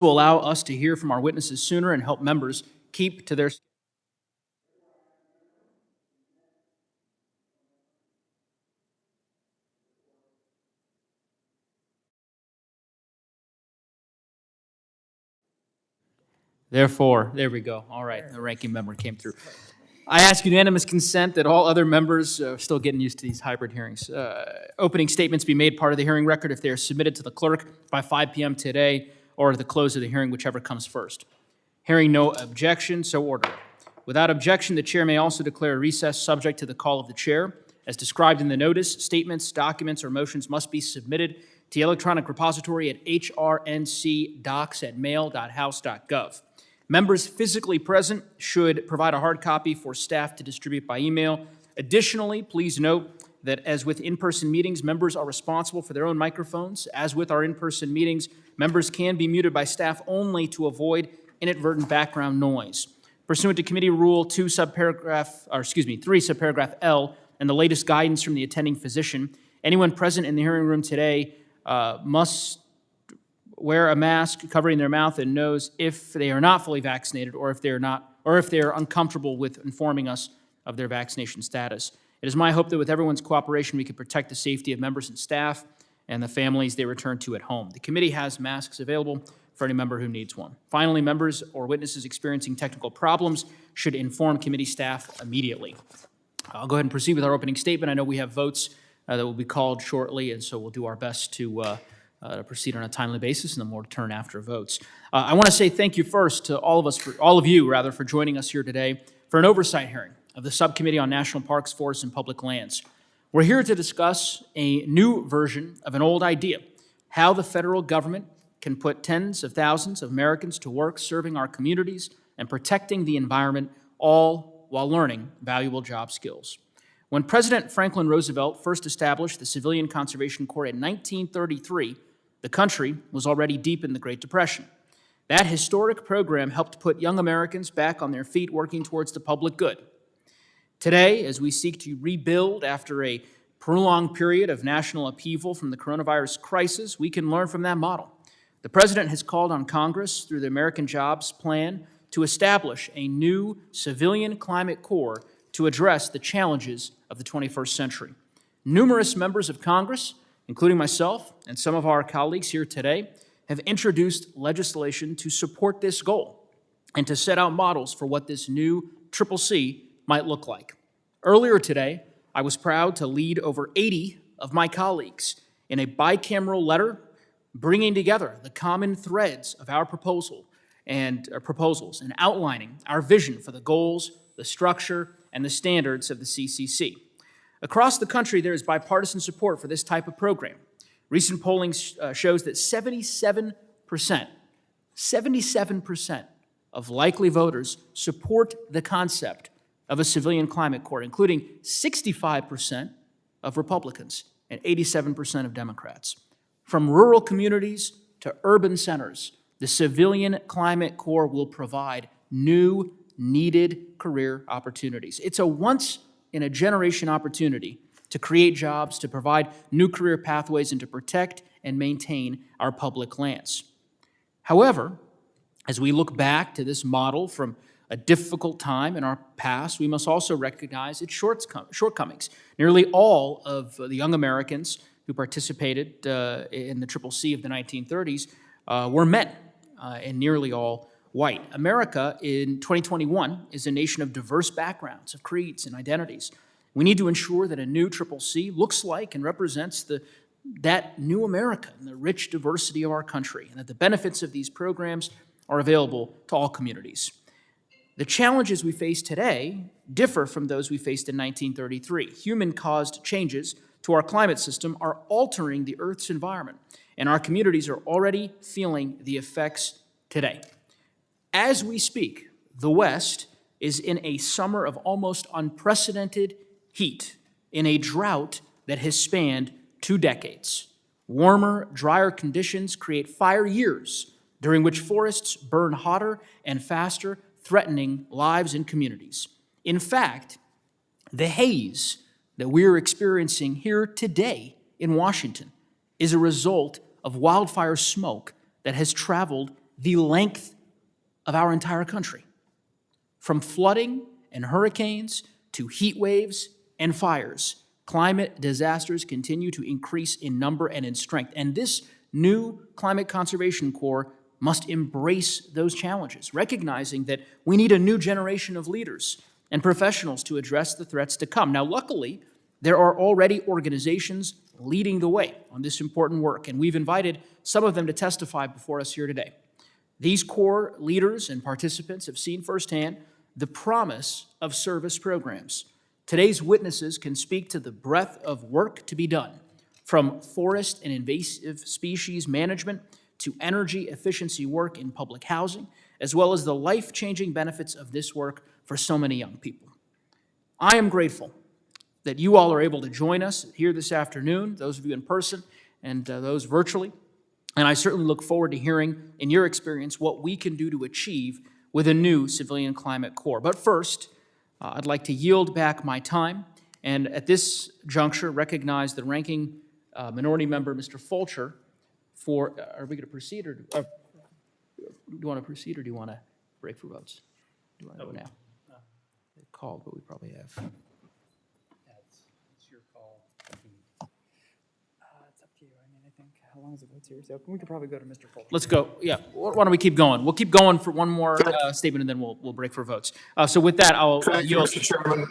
will allow us to hear from our witnesses sooner and help members keep to their. Therefore, there we go. All right, the ranking member came through. I ask unanimous consent that all other members, still getting used to these hybrid hearings, opening statements be made part of the hearing record if they are submitted to the clerk by 5 p.m. today or at the close of the hearing, whichever comes first. Hearing no objection, so ordered. Without objection, the chair may also declare a recess subject to the call of the chair. As described in the notice, statements, documents, or motions must be submitted to the electronic repository at hrncdocs@mail.house.gov. Members physically present should provide a hard copy for staff to distribute by email. Additionally, please note that as with in-person meetings, members are responsible for their own microphones. As with our in-person meetings, members can be muted by staff only to avoid inadvertent background noise. Pursuant to Committee Rule 3, subparagraph L, and the latest guidance from the attending physician, anyone present in the hearing room today must wear a mask covering their mouth and nose if they are not fully vaccinated or if they are uncomfortable with informing us of their vaccination status. It is my hope that with everyone's cooperation, we can protect the safety of members and staff and the families they return to at home. The committee has masks available for any member who needs one. Finally, members or witnesses experiencing technical problems should inform committee staff immediately. I'll go ahead and proceed with our opening statement. I know we have votes that will be called shortly, and so we'll do our best to proceed on a timely basis, and then we'll return after votes. I want to say thank you first to all of you, for joining us here today for an oversight hearing of the Subcommittee on National Parks, Forests, and Public Lands. We're here to discuss a new version of an old idea, how the federal government can put tens of thousands of Americans to work serving our communities and protecting the environment, all while learning valuable job skills. When President Franklin Roosevelt first established the Civilian Conservation Corps in 1933, the country was already deep in the Great Depression. That historic program helped put young Americans back on their feet working towards the public good. Today, as we seek to rebuild after a prolonged period of national upheaval from the coronavirus crisis, we can learn from that model. The President has called on Congress through the American Jobs Plan to establish a new Civilian Climate Corps to address the challenges of the 21st century. Numerous members of Congress, including myself and some of our colleagues here today, have introduced legislation to support this goal and to set out models for what this new CCC might look like. Earlier today, I was proud to lead over 80 of my colleagues in a bicameral letter bringing together the common threads of our proposals and outlining our vision for the goals, the structure, and the standards of the CCC. Across the country, there is bipartisan support for this type of program. Recent polling shows that 77% of likely voters support the concept of a civilian climate corps, including 65% of Republicans and 87% of Democrats. From rural communities to urban centers, the Civilian Climate Corps will provide new, needed career opportunities. It's a once-in-a-generation opportunity to create jobs, to provide new career pathways, and to protect and maintain our public lands. However, as we look back to this model from a difficult time in our past, we must also recognize its shortcomings. Nearly all of the young Americans who participated in the CCC of the 1930s were men, and nearly all white. America in 2021 is a nation of diverse backgrounds, of creeds and identities. We need to ensure that a new CCC looks like and represents that new America and the rich diversity of our country, and that the benefits of these programs are available to all communities. The challenges we face today differ from those we faced in 1933. Human-caused changes to our climate system are altering the Earth's environment, and our communities are already feeling the effects today. As we speak, the West is in a summer of almost unprecedented heat, in a drought that has spanned 2 decades. Warmer, drier conditions create fire years during which forests burn hotter and faster, threatening lives and communities. In fact, the haze that we're experiencing here today in Washington is a result of wildfire smoke that has traveled the length of our entire country. From flooding and hurricanes to heat waves and fires, climate disasters continue to increase in number and in strength. And this new Climate Conservation Corps must embrace those challenges, recognizing that we need a new generation of leaders and professionals to address the threats to come. Now, luckily, there are already organizations leading the way on this important work, and we've invited some of them to testify before us here today. These Corps leaders and participants have seen firsthand the promise of service programs. Today's witnesses can speak to the breadth of work to be done, from forest and invasive species management to energy efficiency work in public housing, as well as the life-changing benefits of this work for so many young people. I am grateful that you all are able to join us here this afternoon, those of you in person and those virtually, and I certainly look forward to hearing in your experience what we can do to achieve with a new Civilian Climate Corps. But first, I'd like to yield back my time and at this juncture recognize the ranking minority member, Mr. Fulcher, for, are we going to proceed or do you want to proceed or do you want to break for votes? Do you want to go now? They called, but we probably have. It's your call. It's up to you. I mean, I think, how long is the vote series open? We could probably go to Mr. Fulcher. Let's go. Yeah. Why don't we keep going? We'll keep going for one more statement, and then we'll break for votes. So with that, I'll Thank you, Mr. Chairman.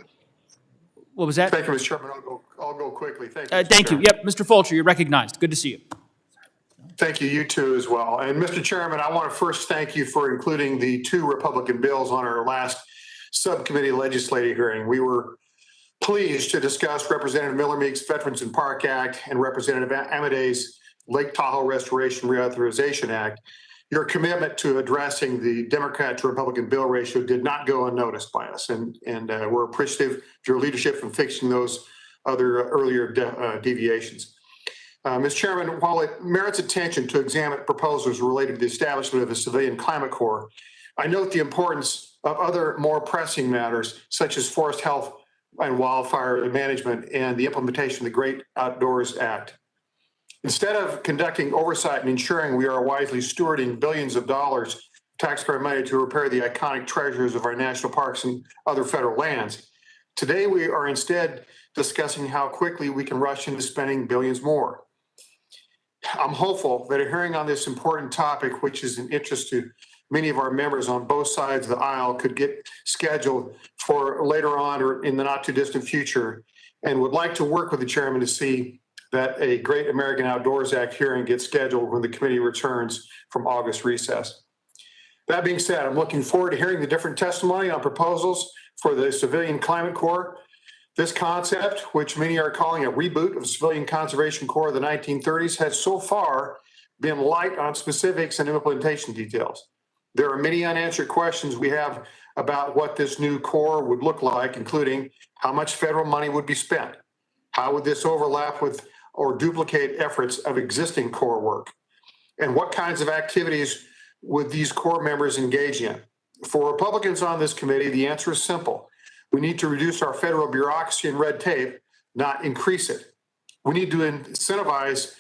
What was that? Thank you, Mr. Chairman. I'll go quickly. Thank you. Mr. Thank you. Chairman. Yep, Mr. Fulcher, you're recognized. Good to see you. Thank you. You too as well. And Mr. Chairman, I want to first thank you for including the 2 Republican bills on our last subcommittee legislative hearing. We were pleased to discuss Representative Miller Meek's Veterans and Park Act and Representative Amadei's Lake Tahoe Restoration Reauthorization Act. Your commitment to addressing the Democrat to Republican bill ratio did not go unnoticed by us, and we're appreciative of your leadership in fixing those other earlier deviations. Mr. Chairman, while it merits attention to examine proposals related to the establishment of a Civilian Climate Corps, I note the importance of other more pressing matters such as forest health and wildfire management and the implementation of the Great Outdoors Act. Instead of conducting oversight and ensuring we are wisely stewarding billions of dollars of taxpayer money to repair the iconic treasures of our national parks and other federal lands, today we are instead discussing how quickly we can rush into spending billions more. I'm hopeful that a hearing on this important topic, which is an interest to many of our members on both sides of the aisle, could get scheduled for later on or in the not too distant future, and would like to work with the chairman to see that a Great American Outdoors Act hearing gets scheduled when the committee returns from August recess. That being said, I'm looking forward to hearing the different testimony on proposals for the Civilian Climate Corps. This concept, which many are calling a reboot of the Civilian Conservation Corps of the 1930s, has so far been light on specifics and implementation details. There are many unanswered questions we have about what this new Corps would look like, including how much federal money would be spent, how would this overlap with or duplicate efforts of existing Corps work, and what kinds of activities would these Corps members engage in. For Republicans on this committee, the answer is simple. We need to reduce our federal bureaucracy and red tape, not increase it. We need to incentivize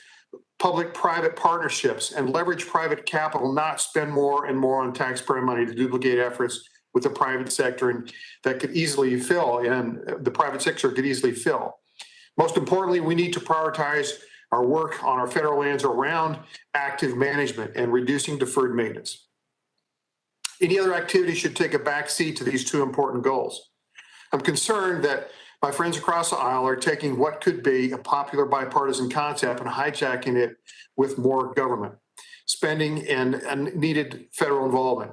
public-private partnerships and leverage private capital, not spend more and more on taxpayer money to duplicate efforts with the private sector and that could easily fill, and the private sector could easily fill. Most importantly, we need to prioritize our work on our federal lands around active management and reducing deferred maintenance. Any other activity should take a backseat to these 2 important goals. I'm concerned that my friends across the aisle are taking what could be a popular bipartisan concept and hijacking it with more government spending and needed federal involvement.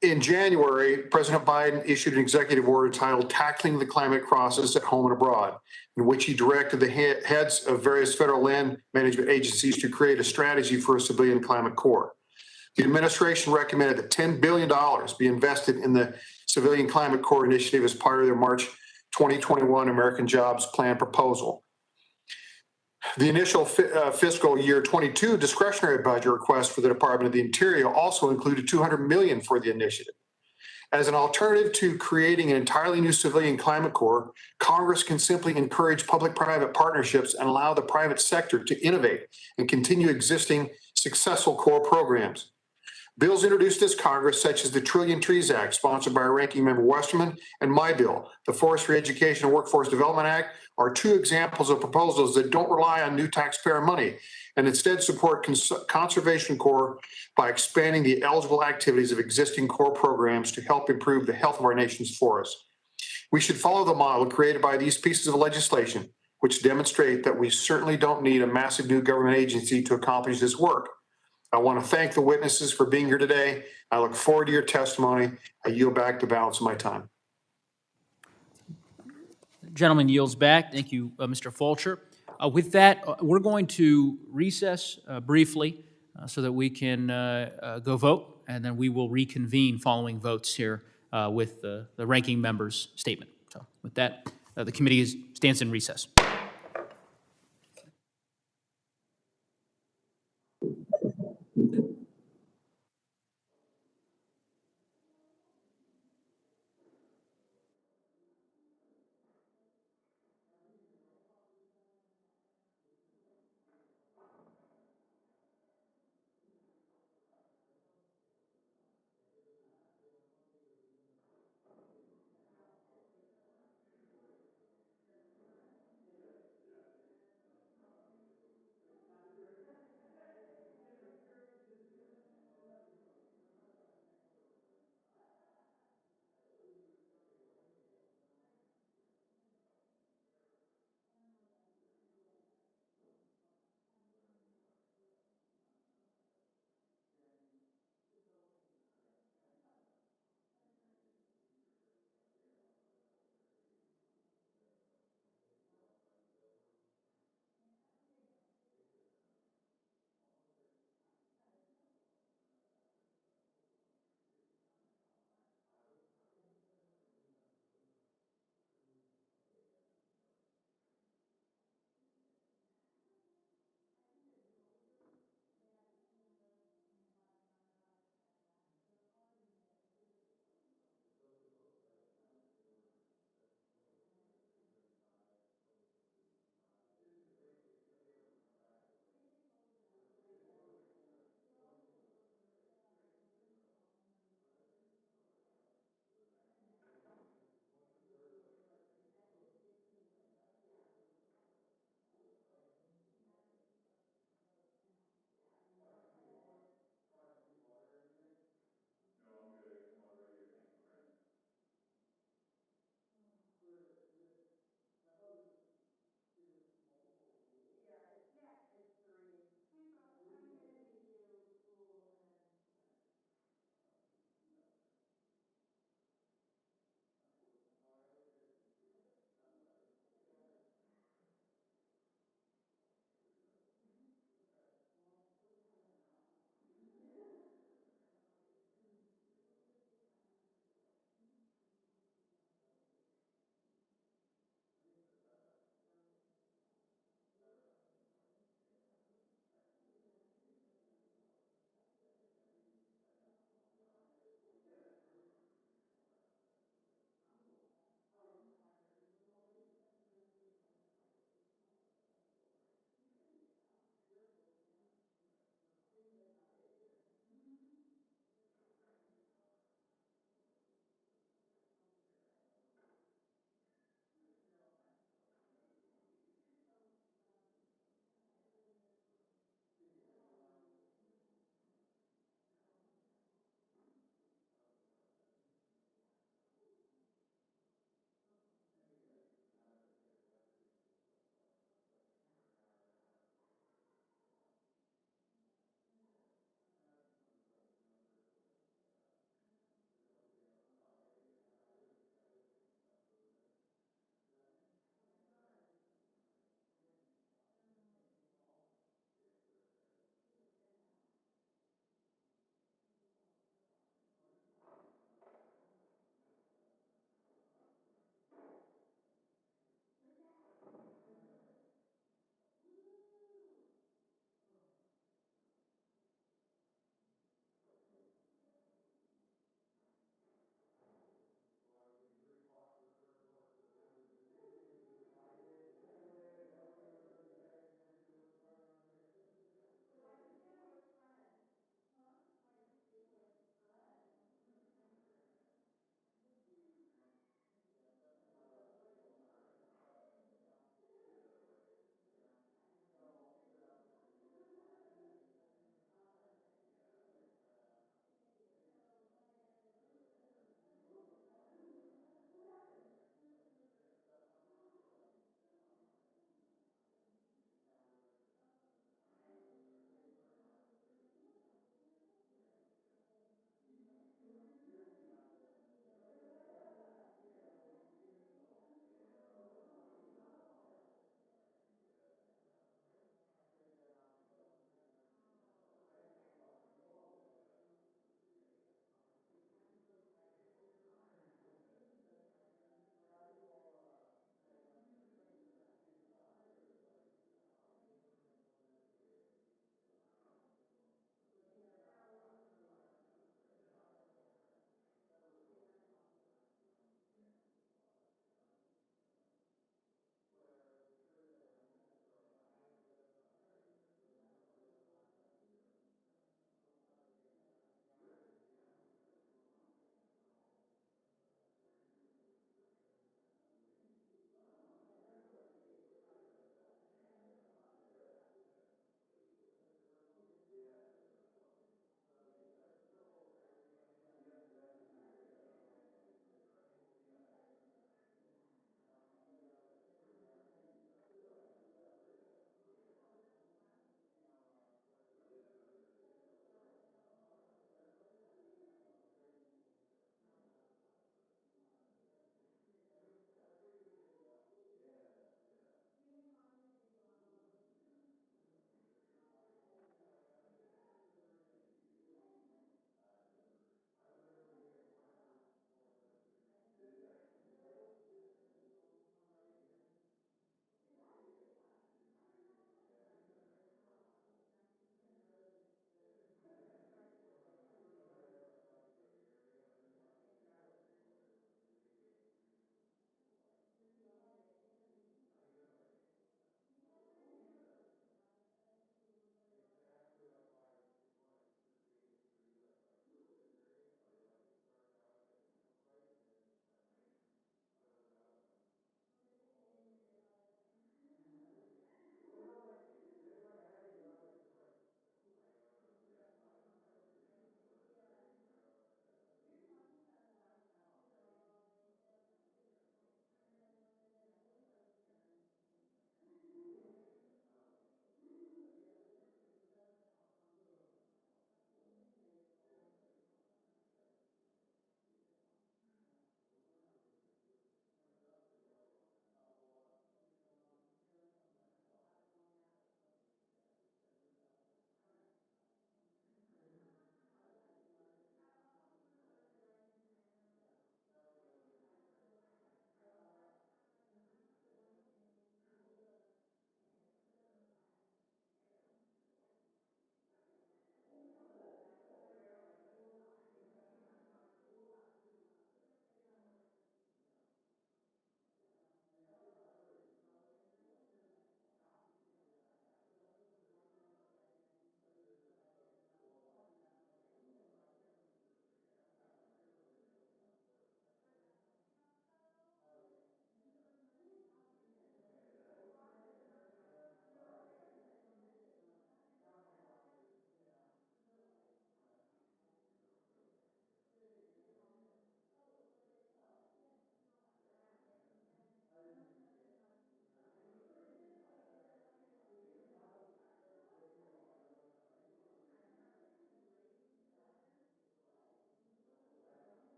In January, President Biden issued an executive order titled Tackling the Climate Crisis at Home and Abroad, in which he directed the heads of various federal land management agencies to create a strategy for a Civilian Climate Corps. The administration recommended that $10 billion be invested in the Civilian Climate Corps initiative as part of their March 2021 American Jobs Plan proposal. The initial fiscal year 22 discretionary budget request for the Department of the Interior also included $200 million for the initiative. As an alternative to creating an entirely new Civilian Climate Corps, Congress can simply encourage public-private partnerships and allow the private sector to innovate and continue existing successful Corps programs. Bills introduced this Congress, such as the Trillion Trees Act, sponsored by Ranking Member Westerman, and my bill, the Forestry Education and Workforce Development Act, are two examples of proposals that don't rely on new taxpayer money and instead support Conservation Corps by expanding the eligible activities of existing core programs to help improve the health of our nation's forests. We should follow the model created by these pieces of legislation, which demonstrate that we certainly don't need a massive new government agency to accomplish this work. I want to thank the witnesses for being here today. I look forward to your testimony. I yield back the balance of my time. Gentleman yields back. Thank you, Mr. Fulcher. With that, we're going to recess briefly so that we can go vote, and then we will reconvene following votes here with the ranking member's statement. So with that, the committee stands in recess.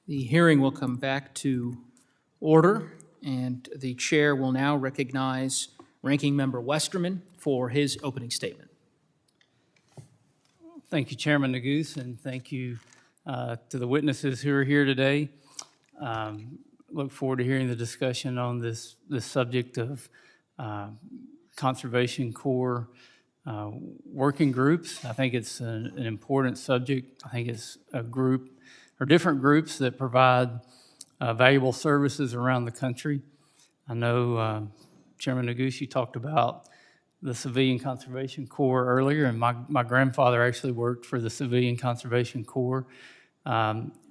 The hearing will come back to order, and the chair will now recognize Ranking Member Westerman for his opening statement. Thank you, Chairman Neguse, and thank you to the witnesses who are here today. Look forward to hearing the discussion on this subject of Conservation Corps working groups. I think it's an important subject. I think it's a group or different groups that provide valuable services around the country. I know Chairman Neguse, you talked about the Civilian Conservation Corps earlier, and my grandfather actually worked for the Civilian Conservation Corps.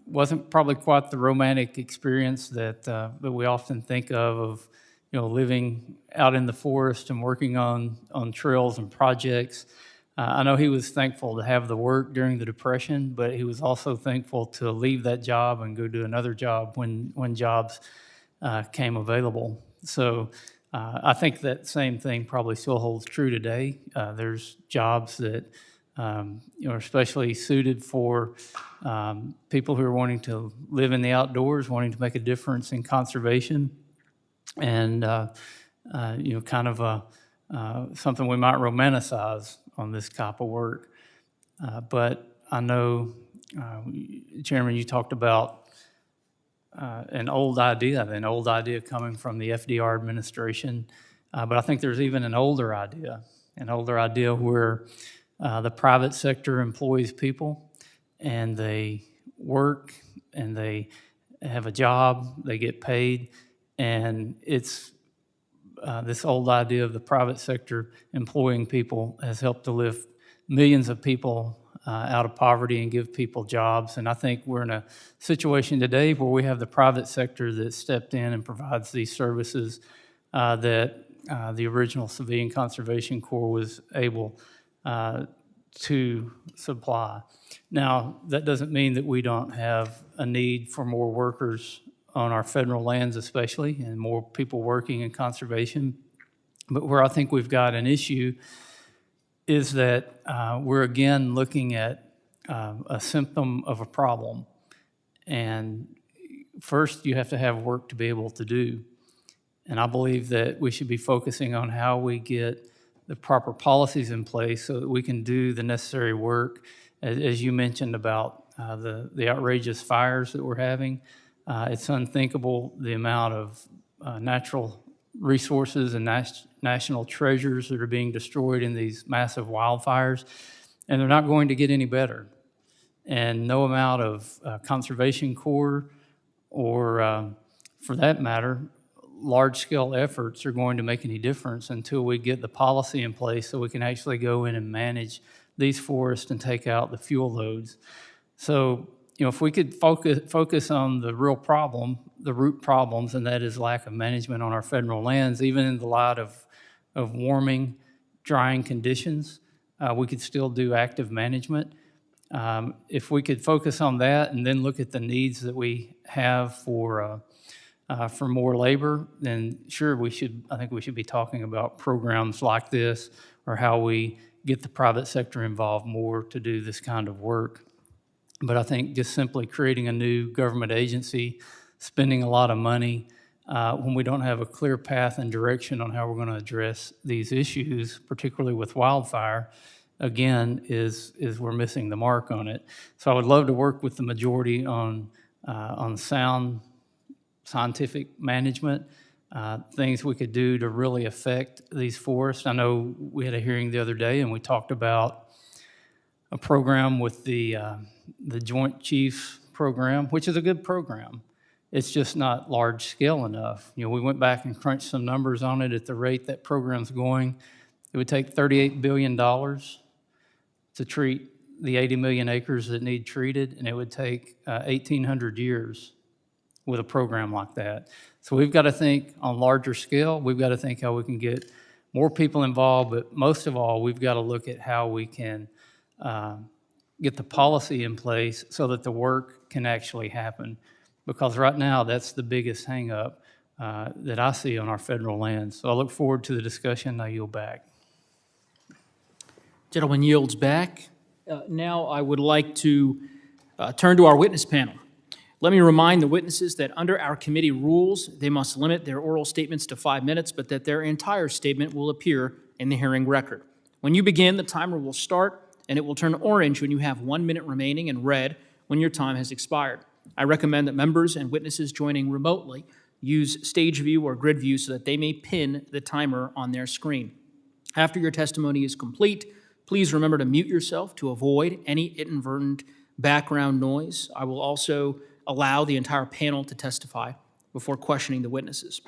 Wasn't probably quite the romantic experience that we often think of living out in the forest and working on trails and projects. I know he was thankful to have the work during the Depression, but he was also thankful to leave that job and go do another job when jobs came available. So I think that same thing probably still holds true today. There's jobs that are especially suited for people who are wanting to live in the outdoors, wanting to make a difference in conservation, and kind of something we might romanticize on this type of work. But I know, Chairman, you talked about an old idea coming from the FDR administration. But I think there's even an older idea where the private sector employs people and they work and they have a job, they get paid, and it's this old idea of the private sector employing people has helped to lift millions of people out of poverty and give people jobs. And I think we're in a situation today where we have the private sector that stepped in and provides these services that the original Civilian Conservation Corps was able to supply. Now, that doesn't mean that we don't have a need for more workers on our federal lands especially, and more people working in conservation. But where I think we've got an issue is that we're again looking at a symptom of a problem. And first, you have to have work to be able to do. And I believe that we should be focusing on how we get the proper policies in place so that we can do the necessary work, as you mentioned about the outrageous fires that we're having. It's unthinkable the amount of natural resources and national treasures that are being destroyed in these massive wildfires, and they're not going to get any better. And no amount of Conservation Corps or, for that matter, large-scale efforts are going to make any difference until we get the policy in place so we can actually go in and manage these forests and take out the fuel loads. So, if we could focus on the real problem, the root problems, and that is lack of management on our federal lands, even in the light of warming, drying conditions, we could still do active management. If we could focus on that and then look at the needs that we have for more labor, then sure, I think we should be talking about programs like this or how we get the private sector involved more to do this kind of work. But I think just simply creating a new government agency, spending a lot of money when we don't have a clear path and direction on how we're going to address these issues, particularly with wildfire, again, is we're missing the mark on it. So I would love to work with the majority on sound scientific management, things we could do to really affect these forests. I know we had a hearing the other day and we talked about a program with the Joint Chiefs program, which is a good program. It's just not large scale enough. We went back and crunched some numbers on it. At the rate that program's going, it would take $38 billion to treat the 80 million acres that need treated, and it would take 1,800 years with a program like that. So we've got to think on larger scale. We've got to think how we can get more people involved, but most of all, we've got to look at how we can get the policy in place so that the work can actually happen. Because right now, that's the biggest hang-up that I see on our federal lands. So I look forward to the discussion. I yield back. Gentleman yields back. Now I would like to turn to our witness panel. Let me remind the witnesses that under our committee rules, they must limit their oral statements to 5 minutes, but that their entire statement will appear in the hearing record. When you begin, the timer will start, and it will turn orange when you have 1 minute remaining and red when your time has expired. I recommend that members and witnesses joining remotely use stage view or grid view so that they may pin the timer on their screen. After your testimony is complete, please remember to mute yourself to avoid any inadvertent background noise. I will also allow the entire panel to testify before questioning the witnesses.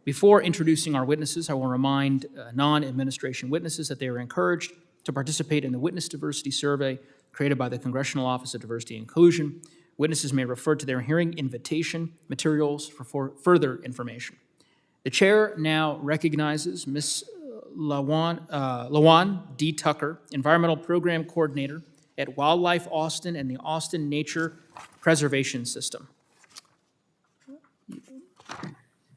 Before introducing our witnesses, I will remind non-administration witnesses that they are encouraged to participate in the witness diversity survey created by the Congressional Office of Diversity and Inclusion. Witnesses may refer to their hearing invitation materials for further information. The chair now recognizes Ms. Lawan D. Tucker, Environmental Program Coordinator at Wildlife Austin and the Austin Nature Preservation System.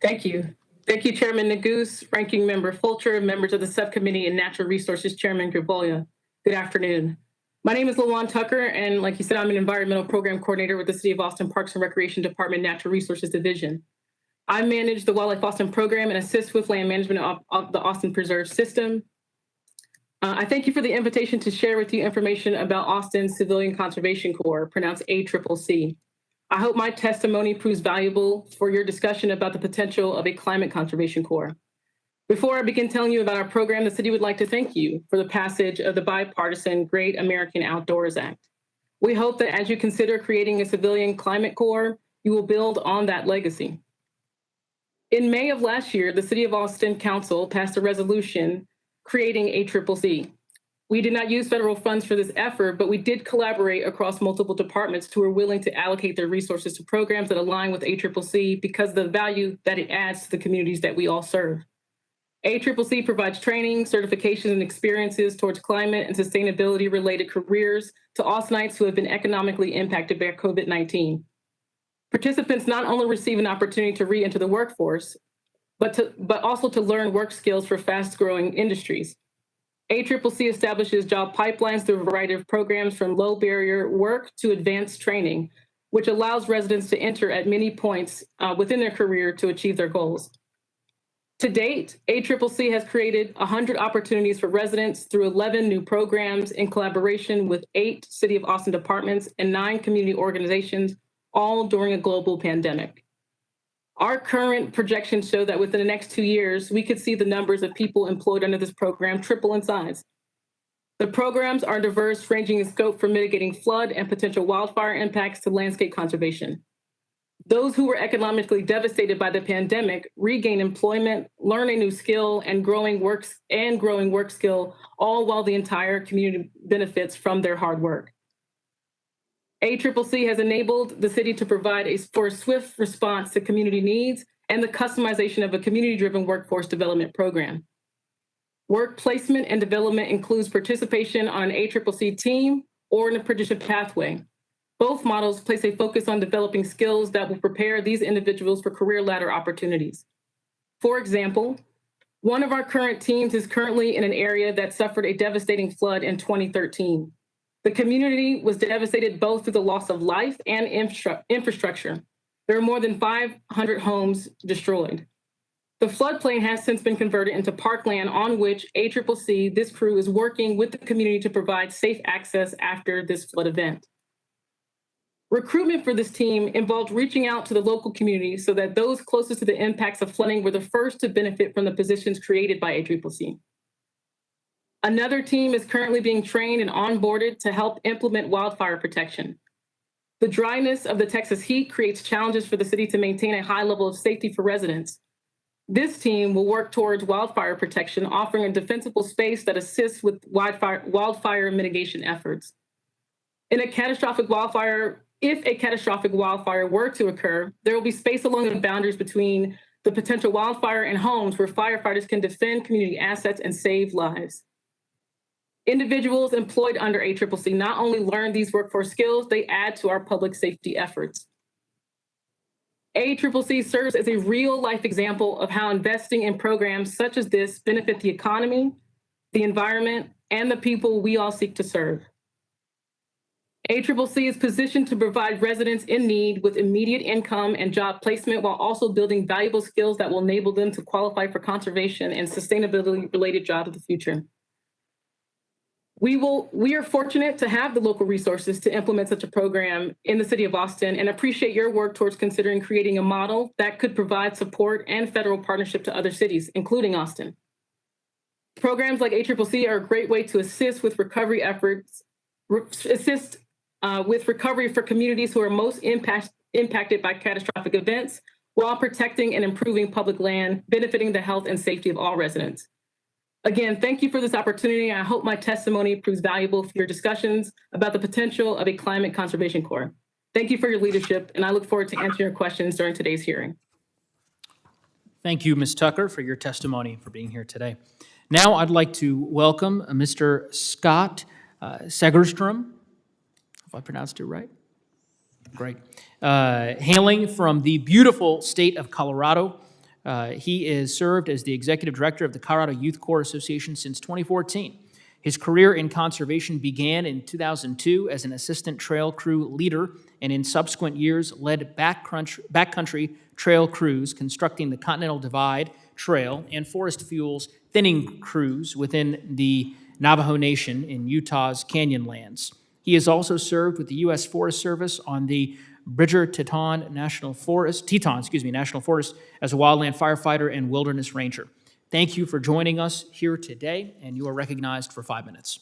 Thank you. Thank you, Chairman Nagoose, Ranking Member Fulcher, members of the Subcommittee and Natural Resources Chairman Gribolia. Good afternoon. My name is Lawan Tucker, and like you said, I'm an Environmental Program Coordinator with the City of Austin Parks and Recreation Department Natural Resources Division. I manage the Wildlife Austin program and assist with land management of the Austin Preserve System. I thank you for the invitation to share with you information about Austin's Civilian Conservation Corps, pronounced ACCC. I hope my testimony proves valuable for your discussion about the potential of a climate conservation corps. Before I begin telling you about our program, the city would like to thank you for the passage of the bipartisan Great American Outdoors Act. We hope that as you consider creating a civilian climate corps, you will build on that legacy. In May of last year, the City of Austin Council passed a resolution creating ACCC. We did not use federal funds for this effort, but we did collaborate across multiple departments who are willing to allocate their resources to programs that align with ACCC because of the value that it adds to the communities that we all serve. ACCC provides training, certifications, and experiences towards climate and sustainability-related careers to Austinites who have been economically impacted by COVID-19. Participants not only receive an opportunity to re-enter the workforce, but also to learn work skills for fast-growing industries. ACCC establishes job pipelines through a variety of programs from low-barrier work to advanced training, which allows residents to enter at many points within their career to achieve their goals. To date, ACCC has created 100 opportunities for residents through 11 new programs in collaboration with 8 City of Austin departments and 9 community organizations, all during a global pandemic. Our current projections show that within the next 2 years, we could see the numbers of people employed under this program triple in size. The programs are diverse, ranging in scope from mitigating flood and potential wildfire impacts to landscape conservation. Those who were economically devastated by the pandemic regain employment, learn a new skill, and growing work skill, all while the entire community benefits from their hard work. ACCC has enabled the city to provide for a swift response to community needs and the customization of a community-driven workforce development program. Work placement and development includes participation on an ACCC team or an apprenticeship pathway. Both models place a focus on developing skills that will prepare these individuals for career ladder opportunities. For example, one of our current teams is currently in an area that suffered a devastating flood in 2013. The community was devastated both through the loss of life and infrastructure. There are more than 500 homes destroyed. The floodplain has since been converted into parkland on which ACCC, this crew, is working with the community to provide safe access after this flood event. Recruitment for this team involved reaching out to the local community so that those closest to the impacts of flooding were the first to benefit from the positions created by ACCC. Another team is currently being trained and onboarded to help implement wildfire protection. The dryness of the Texas heat creates challenges for the city to maintain a high level of safety for residents. This team will work towards wildfire protection, offering a defensible space that assists with wildfire mitigation efforts. If a catastrophic wildfire were to occur, there will be space along the boundaries between the potential wildfire and homes where firefighters can defend community assets and save lives. Individuals employed under ACCC not only learn these workforce skills, they add to our public safety efforts. ACCC serves as a real-life example of how investing in programs such as this benefit the economy, the environment, and the people we all seek to serve. ACCC is positioned to provide residents in need with immediate income and job placement while also building valuable skills that will enable them to qualify for conservation and sustainability-related jobs of the future. We are fortunate to have the local resources to implement such a program in the city of Austin and appreciate your work towards considering creating a model that could provide support and federal partnership to other cities, including Austin. Programs like ACCC are a great way to assist with recovery efforts, with recovery for communities who are most impacted by catastrophic events, while protecting and improving public land, benefiting the health and safety of all residents. Again, thank you for this opportunity. I hope my testimony proves valuable for your discussions about the potential of a climate conservation corps. Thank you for your leadership, and I look forward to answering your questions during today's hearing. Thank you, Ms. Tucker, for your testimony and for being here today. Now I'd like to welcome Mr. Scott Segerstrom, if I pronounced it right. Great. Hailing from the beautiful state of Colorado. He is served as the executive director of the Colorado Youth Corps Association since 2014. His career in conservation began in 2002 as an assistant trail crew leader, and in subsequent years led backcountry trail crews constructing the Continental Divide Trail and forest fuels thinning crews within the Navajo Nation in Utah's Canyonlands. He has also served with the U.S. Forest Service on the Bridger-Teton National Forest as a wildland firefighter and wilderness ranger. Thank you for joining us here today, and you are recognized for 5 minutes.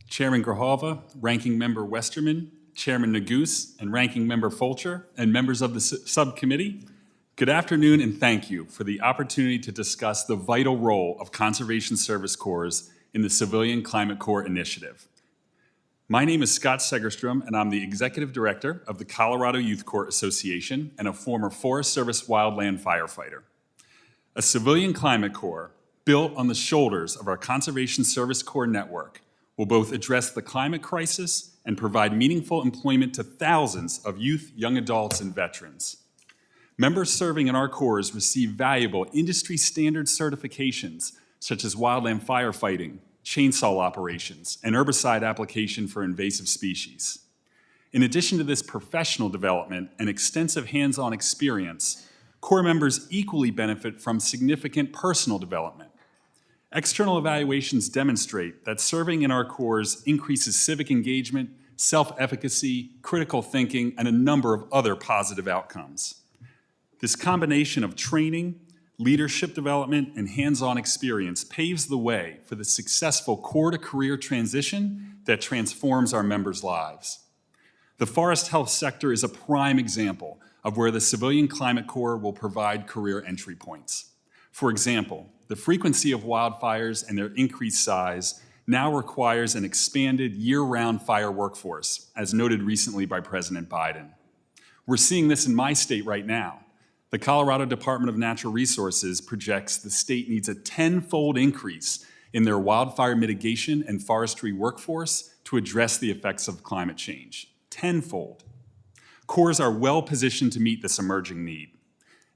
Chairman Grijalva, Ranking Member Westerman, Chairman Neguse, and Ranking Member Fulcher, and members of the subcommittee, good afternoon and thank you for the opportunity to discuss the vital role of Conservation Service Corps in the Civilian Climate Corps Initiative. My name is Scott Segerstrom, and I'm the Executive Director of the Colorado Youth Corps Association and a former Forest Service wildland firefighter. A Civilian Climate Corps built on the shoulders of our Conservation Service Corps network will both address the climate crisis and provide meaningful employment to thousands of youth, young adults, and veterans. Members serving in our corps receive valuable industry standard certifications such as wildland firefighting, chainsaw operations, and herbicide application for invasive species. In addition to this professional development and extensive hands-on experience, Corps members equally benefit from significant personal development. External evaluations demonstrate that serving in our corps increases civic engagement, self-efficacy, critical thinking, and a number of other positive outcomes. This combination of training, leadership development, and hands-on experience paves the way for the successful corps-to-career transition that transforms our members' lives. The forest health sector is a prime example of where the Civilian Climate Corps will provide career entry points. For example, the frequency of wildfires and their increased size now requires an expanded year-round fire workforce, as noted recently by President Biden. We're seeing this in my state right now. The Colorado Department of Natural Resources projects the state needs a 10-fold increase in their wildfire mitigation and forestry workforce to address the effects of climate change. 10-fold. Corps are well positioned to meet this emerging need.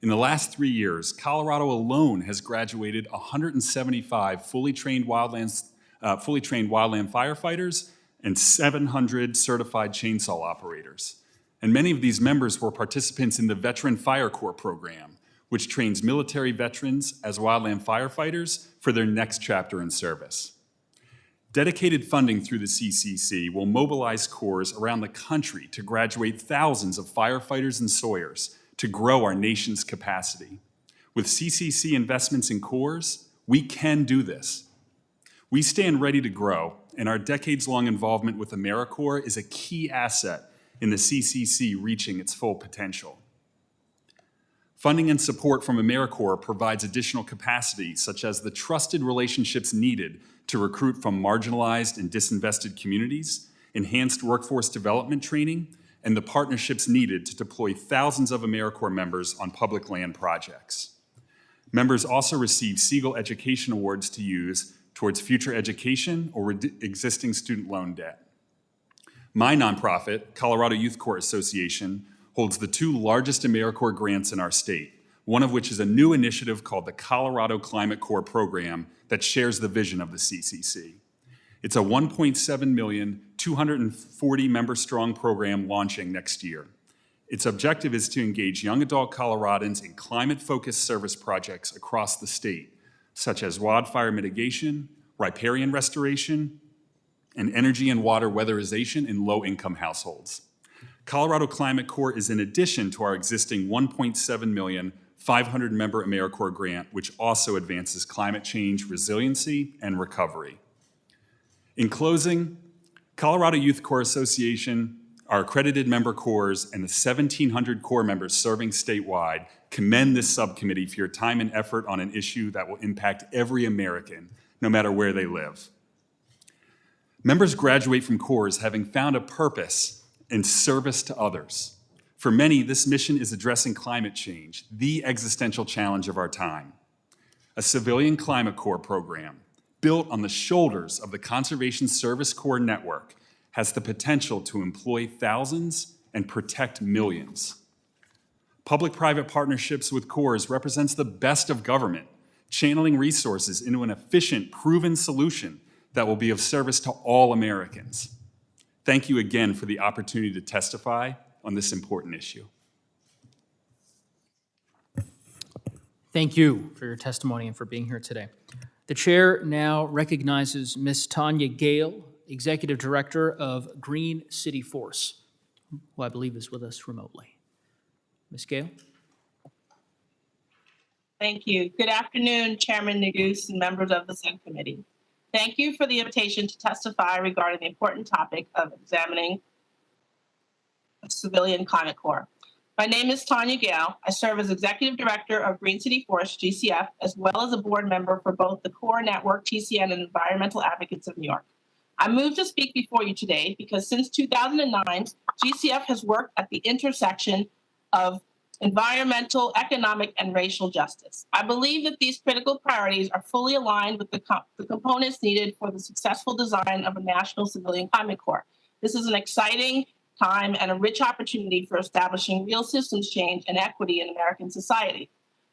In the last 3 years, Colorado alone has graduated 175 fully trained wildland firefighters and 700 certified chainsaw operators. And many of these members were participants in the Veteran Fire Corps program, which trains military veterans as wildland firefighters for their next chapter in service. Dedicated funding through the CCC will mobilize corps around the country to graduate thousands of firefighters and sawyers to grow our nation's capacity. With CCC investments in corps, we can do this. We stand ready to grow, and our decades-long involvement with AmeriCorps is a key asset in the CCC reaching its full potential. Funding and support from AmeriCorps provides additional capacity, such as the trusted relationships needed to recruit from marginalized and disinvested communities, enhanced workforce development training, and the partnerships needed to deploy thousands of AmeriCorps members on public land projects. Members also receive Siegel Education Awards to use towards future education or existing student loan debt. My nonprofit, Colorado Youth Corps Association, holds the 2 largest AmeriCorps grants in our state, one of which is a new initiative called the Colorado Climate Corps Program that shares the vision of the CCC. It's a 1.7 million, 240 member strong program launching next year. Its objective is to engage young adult Coloradans in climate-focused service projects across the state, such as wildfire mitigation, riparian restoration, and energy and water weatherization in low-income households. Colorado Climate Corps is in addition to our existing 1.7 million, 500-member AmeriCorps grant, which also advances climate change resiliency and recovery. In closing, Colorado Youth Corps Association, our accredited member corps, and the 1,700 Corps members serving statewide commend this subcommittee for your time and effort on an issue that will impact every American, no matter where they live. Members graduate from corps having found a purpose in service to others. For many, this mission is addressing climate change, the existential challenge of our time. A civilian climate corps program built on the shoulders of the Conservation Service Corps network has the potential to employ thousands and protect millions. Public-private partnerships with corps represents the best of government, channeling resources into an efficient, proven solution that will be of service to all Americans. Thank you again for the opportunity to testify on this important issue. Thank you for your testimony and for being here today. The chair now recognizes Ms. Tanya Gale, Executive Director of Green City Force, who I believe is with us remotely. Ms. Gale? Thank you. Good afternoon, Chairman Neguse and members of the subcommittee. Thank you for the invitation to testify regarding the important topic of examining civilian climate corps. My name is Tanya Gale. I serve as Executive Director of Green City Force, GCF, as well as a board member for both the Corps Network, TCN, and Environmental Advocates of New York. I moved to speak before you today because since 2009, GCF has worked at the intersection of environmental, economic, and racial justice. I believe that these critical priorities are fully aligned with the components needed for the successful design of a national civilian climate corps. This is an exciting time and a rich opportunity for establishing real systems change and equity in American society.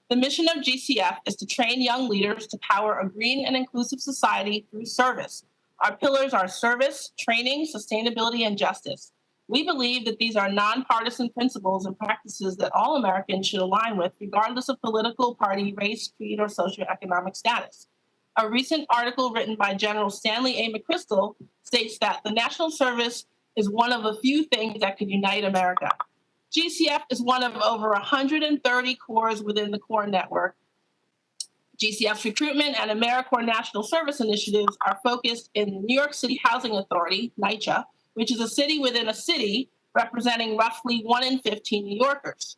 The mission of GCF is to train young leaders to power a green and inclusive society through service. Our pillars are service, training, sustainability, and justice. We believe that these are nonpartisan principles and practices that all Americans should align with, regardless of political party, race, creed, or socioeconomic status. A recent article written by General Stanley A. McChrystal states that the national service is one of a few things that could unite America. GCF is one of over 130 corps within the Corps Network. GCF's recruitment and AmeriCorps National Service initiatives are focused in the New York City Housing Authority, NYCHA, which is a city within a city representing roughly 1 in 15 New Yorkers.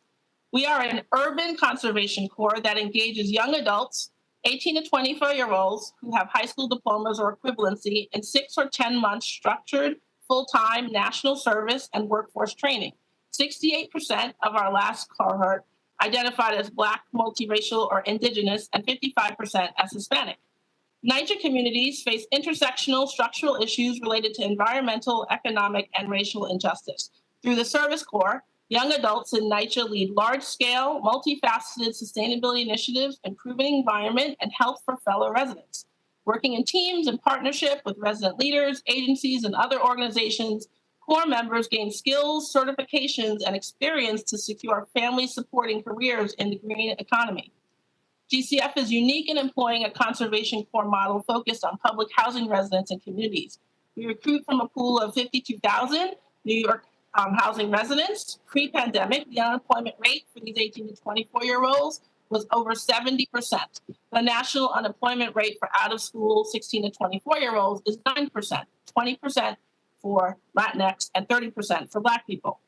We are an urban conservation corps that engages young adults, 18 to 24-year-olds who have high school diplomas or equivalency in 6 or 10 months structured, full-time national service and workforce training. 68% of our last cohort identified as Black, multiracial, or Indigenous, and 55% as Hispanic. NYCHA communities face intersectional structural issues related to environmental, economic, and racial injustice. Through the Service Corps, young adults in NYCHA lead large-scale, multifaceted sustainability initiatives, improving environment and health for fellow residents. Working in teams and partnership with resident leaders, agencies, and other organizations, Corps members gain skills, certifications, and experience to secure family-supporting careers in the green economy. GCF is unique in employing a conservation corps model focused on public housing residents and communities. We recruit from a pool of 52,000 New York housing residents. Pre-pandemic, the unemployment rate for these 18 to 24-year-olds was over 70%. The national unemployment rate for out-of-school 16 to 24-year-olds is 9%, 20% for Latinx, and 30% for Black people.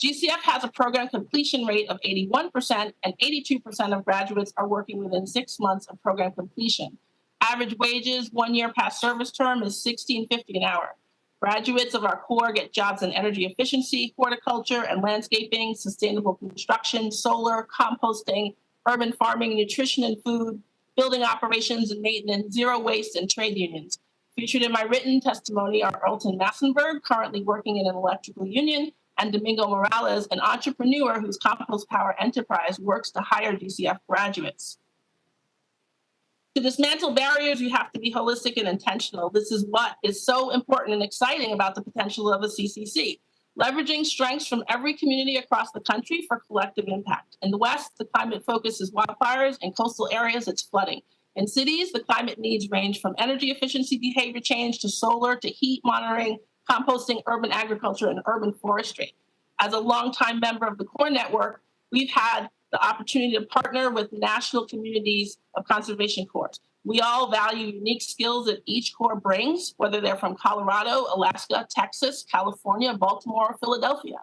GCF has a program completion rate of 81%, and 82% of graduates are working within 6 months of program completion. Average wages 1 year past service term is $16.50 an hour. Graduates of our Corps get jobs in energy efficiency, horticulture and landscaping, sustainable construction, solar, composting, urban farming, nutrition and food, building operations and maintenance, zero waste, and trade unions. Featured in my written testimony are Earlton Massenberg, currently working in an electrical union, and Domingo Morales, an entrepreneur whose Compost Power enterprise works to hire GCF graduates. To dismantle barriers, you have to be holistic and intentional. This is what is so important and exciting about the potential of a CCC. Leveraging strengths from every community across the country for collective impact. In the West, the climate focus is wildfires. In coastal areas, it's flooding. In cities, the climate needs range from energy efficiency behavior change to solar to heat monitoring, composting, urban agriculture, and urban forestry. As a longtime member of the CORE network, we've had the opportunity to partner with national communities of conservation corps. We all value unique skills that each corps brings, whether they're from Colorado, Alaska, Texas, California, Baltimore, or Philadelphia.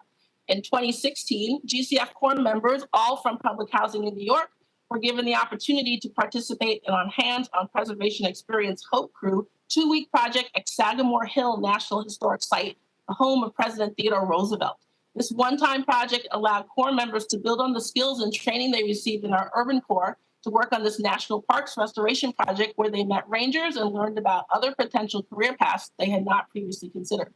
In 2016, GCF corps members, all from public housing in New York, were given the opportunity to participate in on hands-on preservation experience Hope Crew 2-week project at Sagamore Hill National Historic Site, the home of President Theodore Roosevelt. This one-time project allowed corps members to build on the skills and training they received in our urban corps to work on this national parks restoration project where they met rangers and learned about other potential career paths they had not previously considered.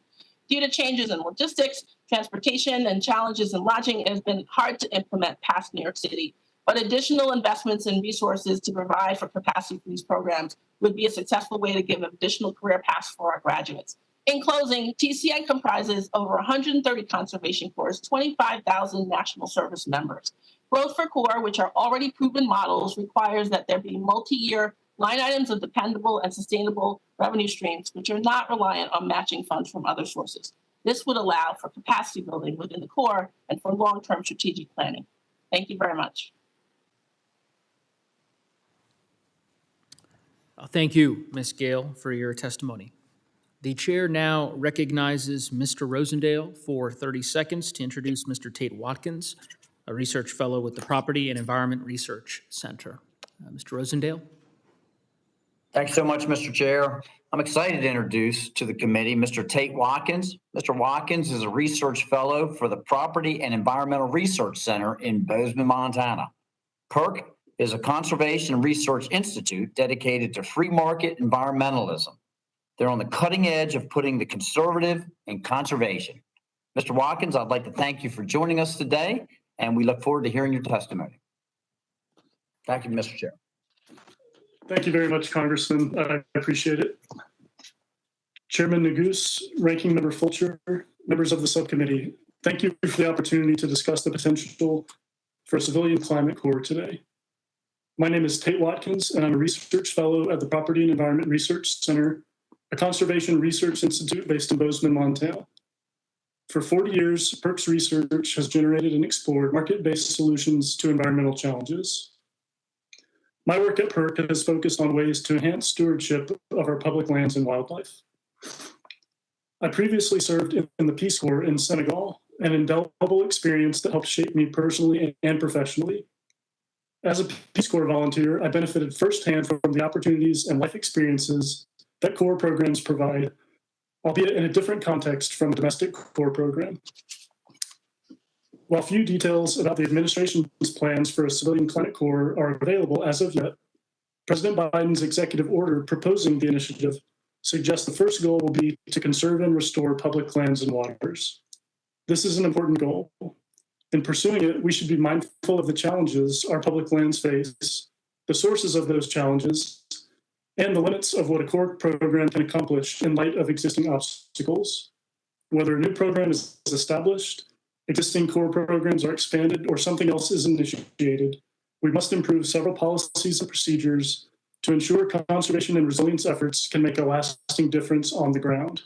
Due to changes in logistics, transportation, and challenges in lodging, it has been hard to implement past New York City. But additional investments and resources to provide for capacity for these programs would be a successful way to give additional career paths for our graduates. In closing, TCN comprises over 130 conservation corps, 25,000 national service members. Growth for CORE, which are already proven models, requires that there be multi-year line items of dependable and sustainable revenue streams, which are not reliant on matching funds from other sources. This would allow for capacity building within the CORE and for long-term strategic planning. Thank you very much. Thank you, Ms. Gale, for your testimony. The chair now recognizes Mr. Rosendale for 30 seconds to introduce Mr. Tate Watkins, a research fellow with the Property and Environment Research Center. Mr. Rosendale. Thanks so much, Mr. Chair. I'm excited to introduce to the committee Mr. Tate Watkins. Mr. Watkins is a research fellow for the Property and Environmental Research Center in Bozeman, Montana. PERC is a conservation and research institute dedicated to free market environmentalism. They're on the cutting edge of putting the conservative in conservation. Mr. Watkins, I'd like to thank you for joining us today, and we look forward to hearing your testimony. Thank you, Mr. Chair. Thank you very much, Congressman. I appreciate it. Chairman Neguse, Ranking Member Fulcher, members of the subcommittee, thank you for the opportunity to discuss the potential for a civilian climate corps today. My name is Tate Watkins, and I'm a research fellow at the Property and Environment Research Center, a conservation research institute based in Bozeman, Montana. For 40 years, PERC's research has generated and explored market-based solutions to environmental challenges. My work at PERC has focused on ways to enhance stewardship of our public lands and wildlife. I previously served in the Peace Corps in Senegal, an indelible experience that helped shape me personally and professionally. As a Peace Corps volunteer, I benefited firsthand from the opportunities and life experiences that Corps programs provide, albeit in a different context from a domestic Corps program. While few details about the administration's plans for a civilian climate corps are available as of yet, President Biden's executive order proposing the initiative suggests the first goal will be to conserve and restore public lands and waters. This is an important goal. In pursuing it, we should be mindful of the challenges our public lands face, the sources of those challenges, and the limits of what a core program can accomplish in light of existing obstacles. Whether a new program is established, existing core programs are expanded, or something else is initiated, we must improve several policies and procedures to ensure conservation and resilience efforts can make a lasting difference on the ground.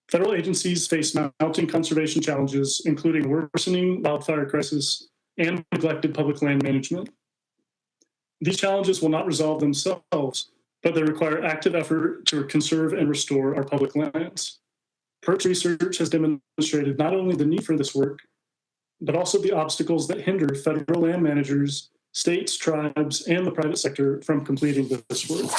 Federal agencies face mounting conservation challenges, including worsening wildfire crisis and neglected public land management. These challenges will not resolve themselves, but they require active effort to conserve and restore our public lands. PERC's research has demonstrated not only the need for this work, but also the obstacles that hinder federal land managers, states, tribes, and the private sector from completing this work.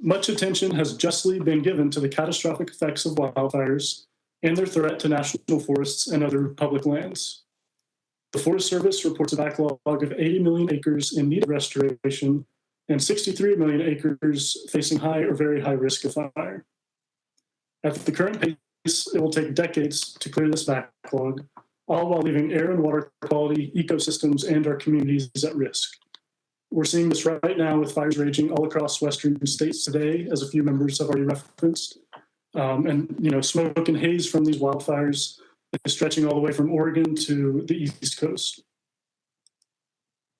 Much attention has justly been given to the catastrophic effects of wildfires and their threat to national forests and other public lands. The Forest Service reports a backlog of 80 million acres in need of restoration and 63 million acres facing high or very high risk of fire. At the current pace, it will take decades to clear this backlog, all while leaving air and water quality, ecosystems, and our communities at risk. We're seeing this right now with fires raging all across western states today, as a few members have already referenced. Smoke and haze from these wildfires is stretching all the way from Oregon to the East Coast.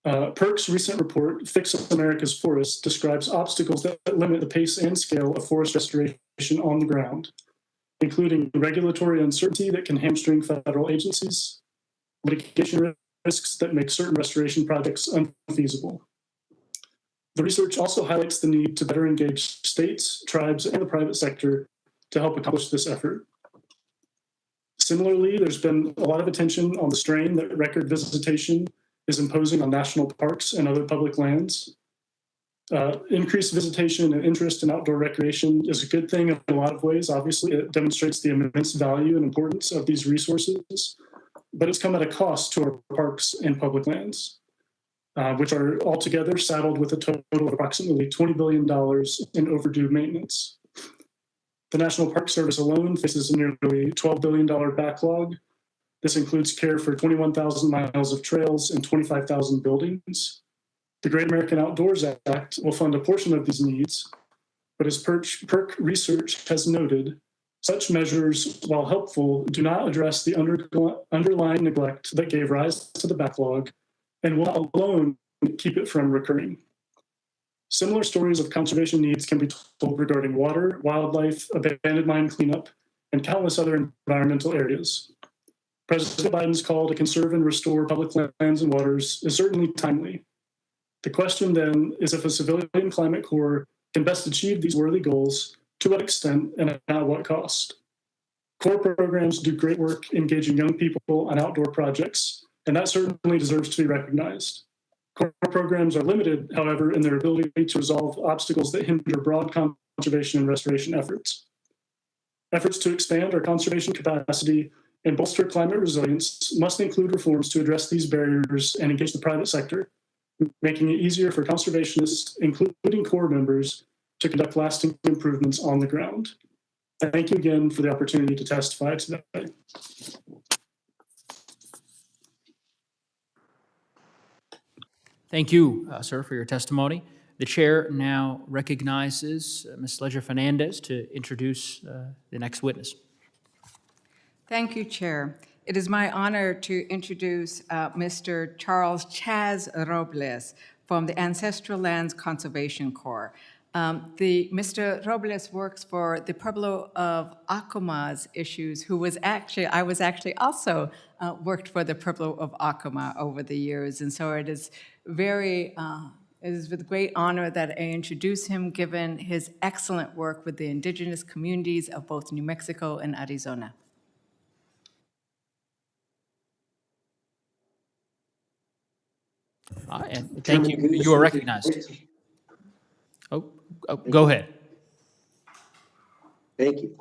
PERC's recent report, Fix America's Forests, describes obstacles that limit the pace and scale of forest restoration on the ground, including regulatory uncertainty that can hamstring federal agencies, litigation risks that make certain restoration projects unfeasible. The research also highlights the need to better engage states, tribes, and the private sector to help accomplish this effort. Similarly, there's been a lot of attention on the strain that record visitation is imposing on national parks and other public lands. Increased visitation and interest in outdoor recreation is a good thing in a lot of ways. Obviously, it demonstrates the immense value and importance of these resources, but it's come at a cost to our parks and public lands, which are altogether saddled with a total of approximately $20 billion in overdue maintenance. The National Park Service alone faces a nearly $12 billion backlog. This includes care for 21,000 miles of trails and 25,000 buildings. The Great American Outdoors Act will fund a portion of these needs, but as PERC research has noted, such measures, while helpful, do not address the underlying neglect that gave rise to the backlog and will not alone keep it from recurring. Similar stories of conservation needs can be told regarding water, wildlife, abandoned mine cleanup, and countless other environmental areas. President Biden's call to conserve and restore public lands and waters is certainly timely. The question then is if a civilian climate corps can best achieve these worthy goals, to what extent and at what cost. Corps programs do great work engaging young people on outdoor projects, and that certainly deserves to be recognized. Corps programs are limited, however, in their ability to resolve obstacles that hinder broad conservation and restoration efforts. Efforts to expand our conservation capacity and bolster climate resilience must include reforms to address these barriers and engage the private sector, making it easier for conservationists, including Corps members, to conduct lasting improvements on the ground. Thank you again for the opportunity to testify today. Thank you, sir, for your testimony. The chair now recognizes Ms. Leger-Fernandez to introduce the next witness. Thank you, Chair. It is my honor to introduce Mr. Charles Chaz Robles from the Ancestral Lands Conservation Corps. Mr. Robles works for the Pueblo of Acuma's issues, I was actually also worked for the Pueblo of Acuma over the years, and so it is with great honor that I introduce him, given his excellent work with the indigenous communities of both New Mexico and Arizona. And thank you. You are recognized. Go ahead. Thank you.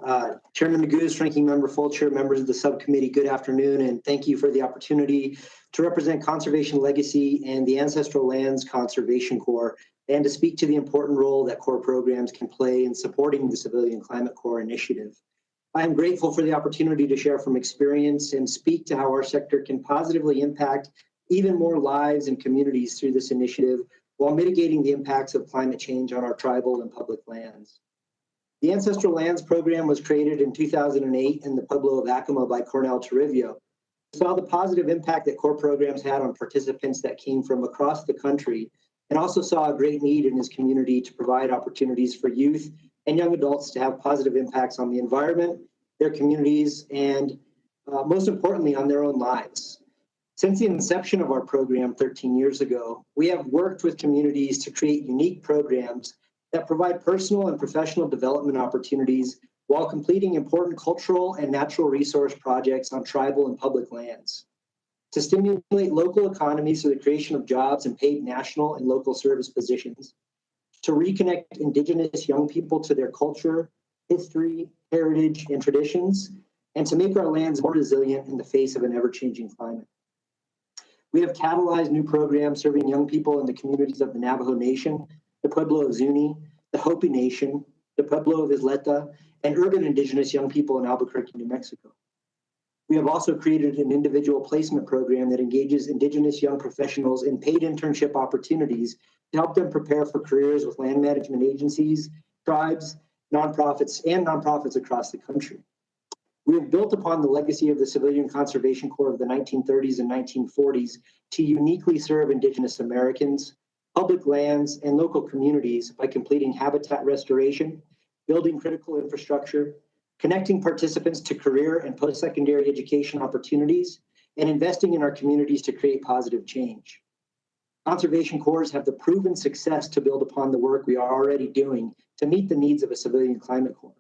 Chairman Nagus, Ranking Member Fulcher, members of the subcommittee, good afternoon, and thank you for the opportunity to represent Conservation Legacy and the Ancestral Lands Conservation Corps, and to speak to the important role that Corps programs can play in supporting the Civilian Climate Corps initiative. I am grateful for the opportunity to share from experience and speak to how our sector can positively impact even more lives and communities through this initiative while mitigating the impacts of climate change on our tribal and public lands. The Ancestral Lands Program was created in 2008 in the Pueblo of Acuma by Cornel Toribio. We saw the positive impact that Corps programs had on participants that came from across the country, and also saw a great need in his community to provide opportunities for youth and young adults to have positive impacts on the environment, their communities, and most importantly, on their own lives. Since the inception of our program 13 years ago, we have worked with communities to create unique programs that provide personal and professional development opportunities while completing important cultural and natural resource projects on tribal and public lands. To stimulate local economies through the creation of jobs and paid national and local service positions. To reconnect Indigenous young people to their culture, history, heritage, and traditions, and to make our lands more resilient in the face of an ever-changing climate. We have catalyzed new programs serving young people in the communities of the Navajo Nation, the Pueblo of Zuni, the Hopi Nation, the Pueblo of Isleta, and urban Indigenous young people in Albuquerque, New Mexico. We have also created an individual placement program that engages Indigenous young professionals in paid internship opportunities to help them prepare for careers with land management agencies, tribes, nonprofits across the country. We have built upon the legacy of the Civilian Conservation Corps of the 1930s and 1940s to uniquely serve Indigenous Americans, public lands, and local communities by completing habitat restoration, building critical infrastructure, connecting participants to career and post-secondary education opportunities, and investing in our communities to create positive change. Conservation Corps have the proven success to build upon the work we are already doing to meet the needs of a civilian climate corps.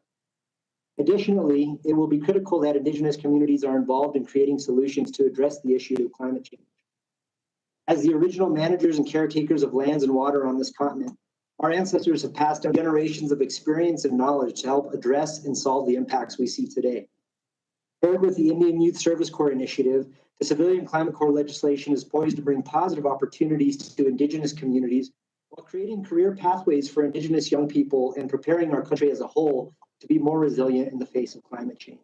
Additionally, it will be critical that Indigenous communities are involved in creating solutions to address the issue of climate change. As the original managers and caretakers of lands and water on this continent, our ancestors have passed down generations of experience and knowledge to help address and solve the impacts we see today. Paired with the Indian Youth Service Corps initiative, the Civilian Climate Corps legislation is poised to bring positive opportunities to Indigenous communities while creating career pathways for Indigenous young people and preparing our country as a whole to be more resilient in the face of climate change.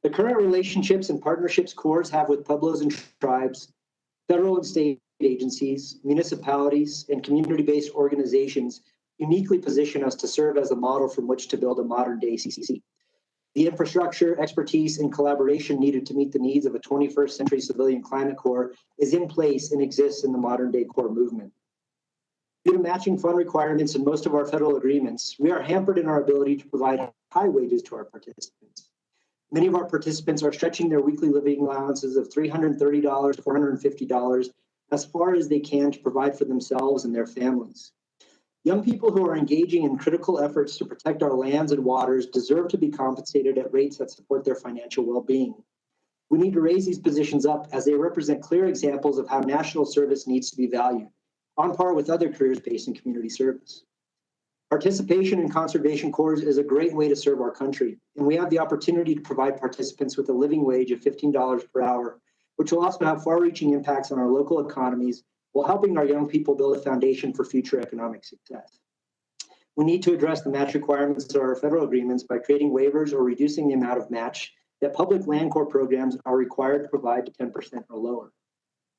The current relationships and partnerships Corps have with pueblos and tribes, federal and state agencies, municipalities, and community-based organizations uniquely position us to serve as a model from which to build a modern-day CCC. The infrastructure, expertise, and collaboration needed to meet the needs of a 21st century civilian climate corps is in place and exists in the modern-day corps movement. Due to matching fund requirements in most of our federal agreements, we are hampered in our ability to provide high wages to our participants. Many of our participants are stretching their weekly living allowances of $330 to $450 as far as they can to provide for themselves and their families. Young people who are engaging in critical efforts to protect our lands and waters deserve to be compensated at rates that support their financial well-being. We need to raise these positions up as they represent clear examples of how national service needs to be valued, on par with other careers based in community service. Participation in conservation corps is a great way to serve our country, and we have the opportunity to provide participants with a living wage of $15 per hour, which will also have far-reaching impacts on our local economies while helping our young people build a foundation for future economic success. We need to address the match requirements of our federal agreements by creating waivers or reducing the amount of match that public land corps programs are required to provide to 10% or lower.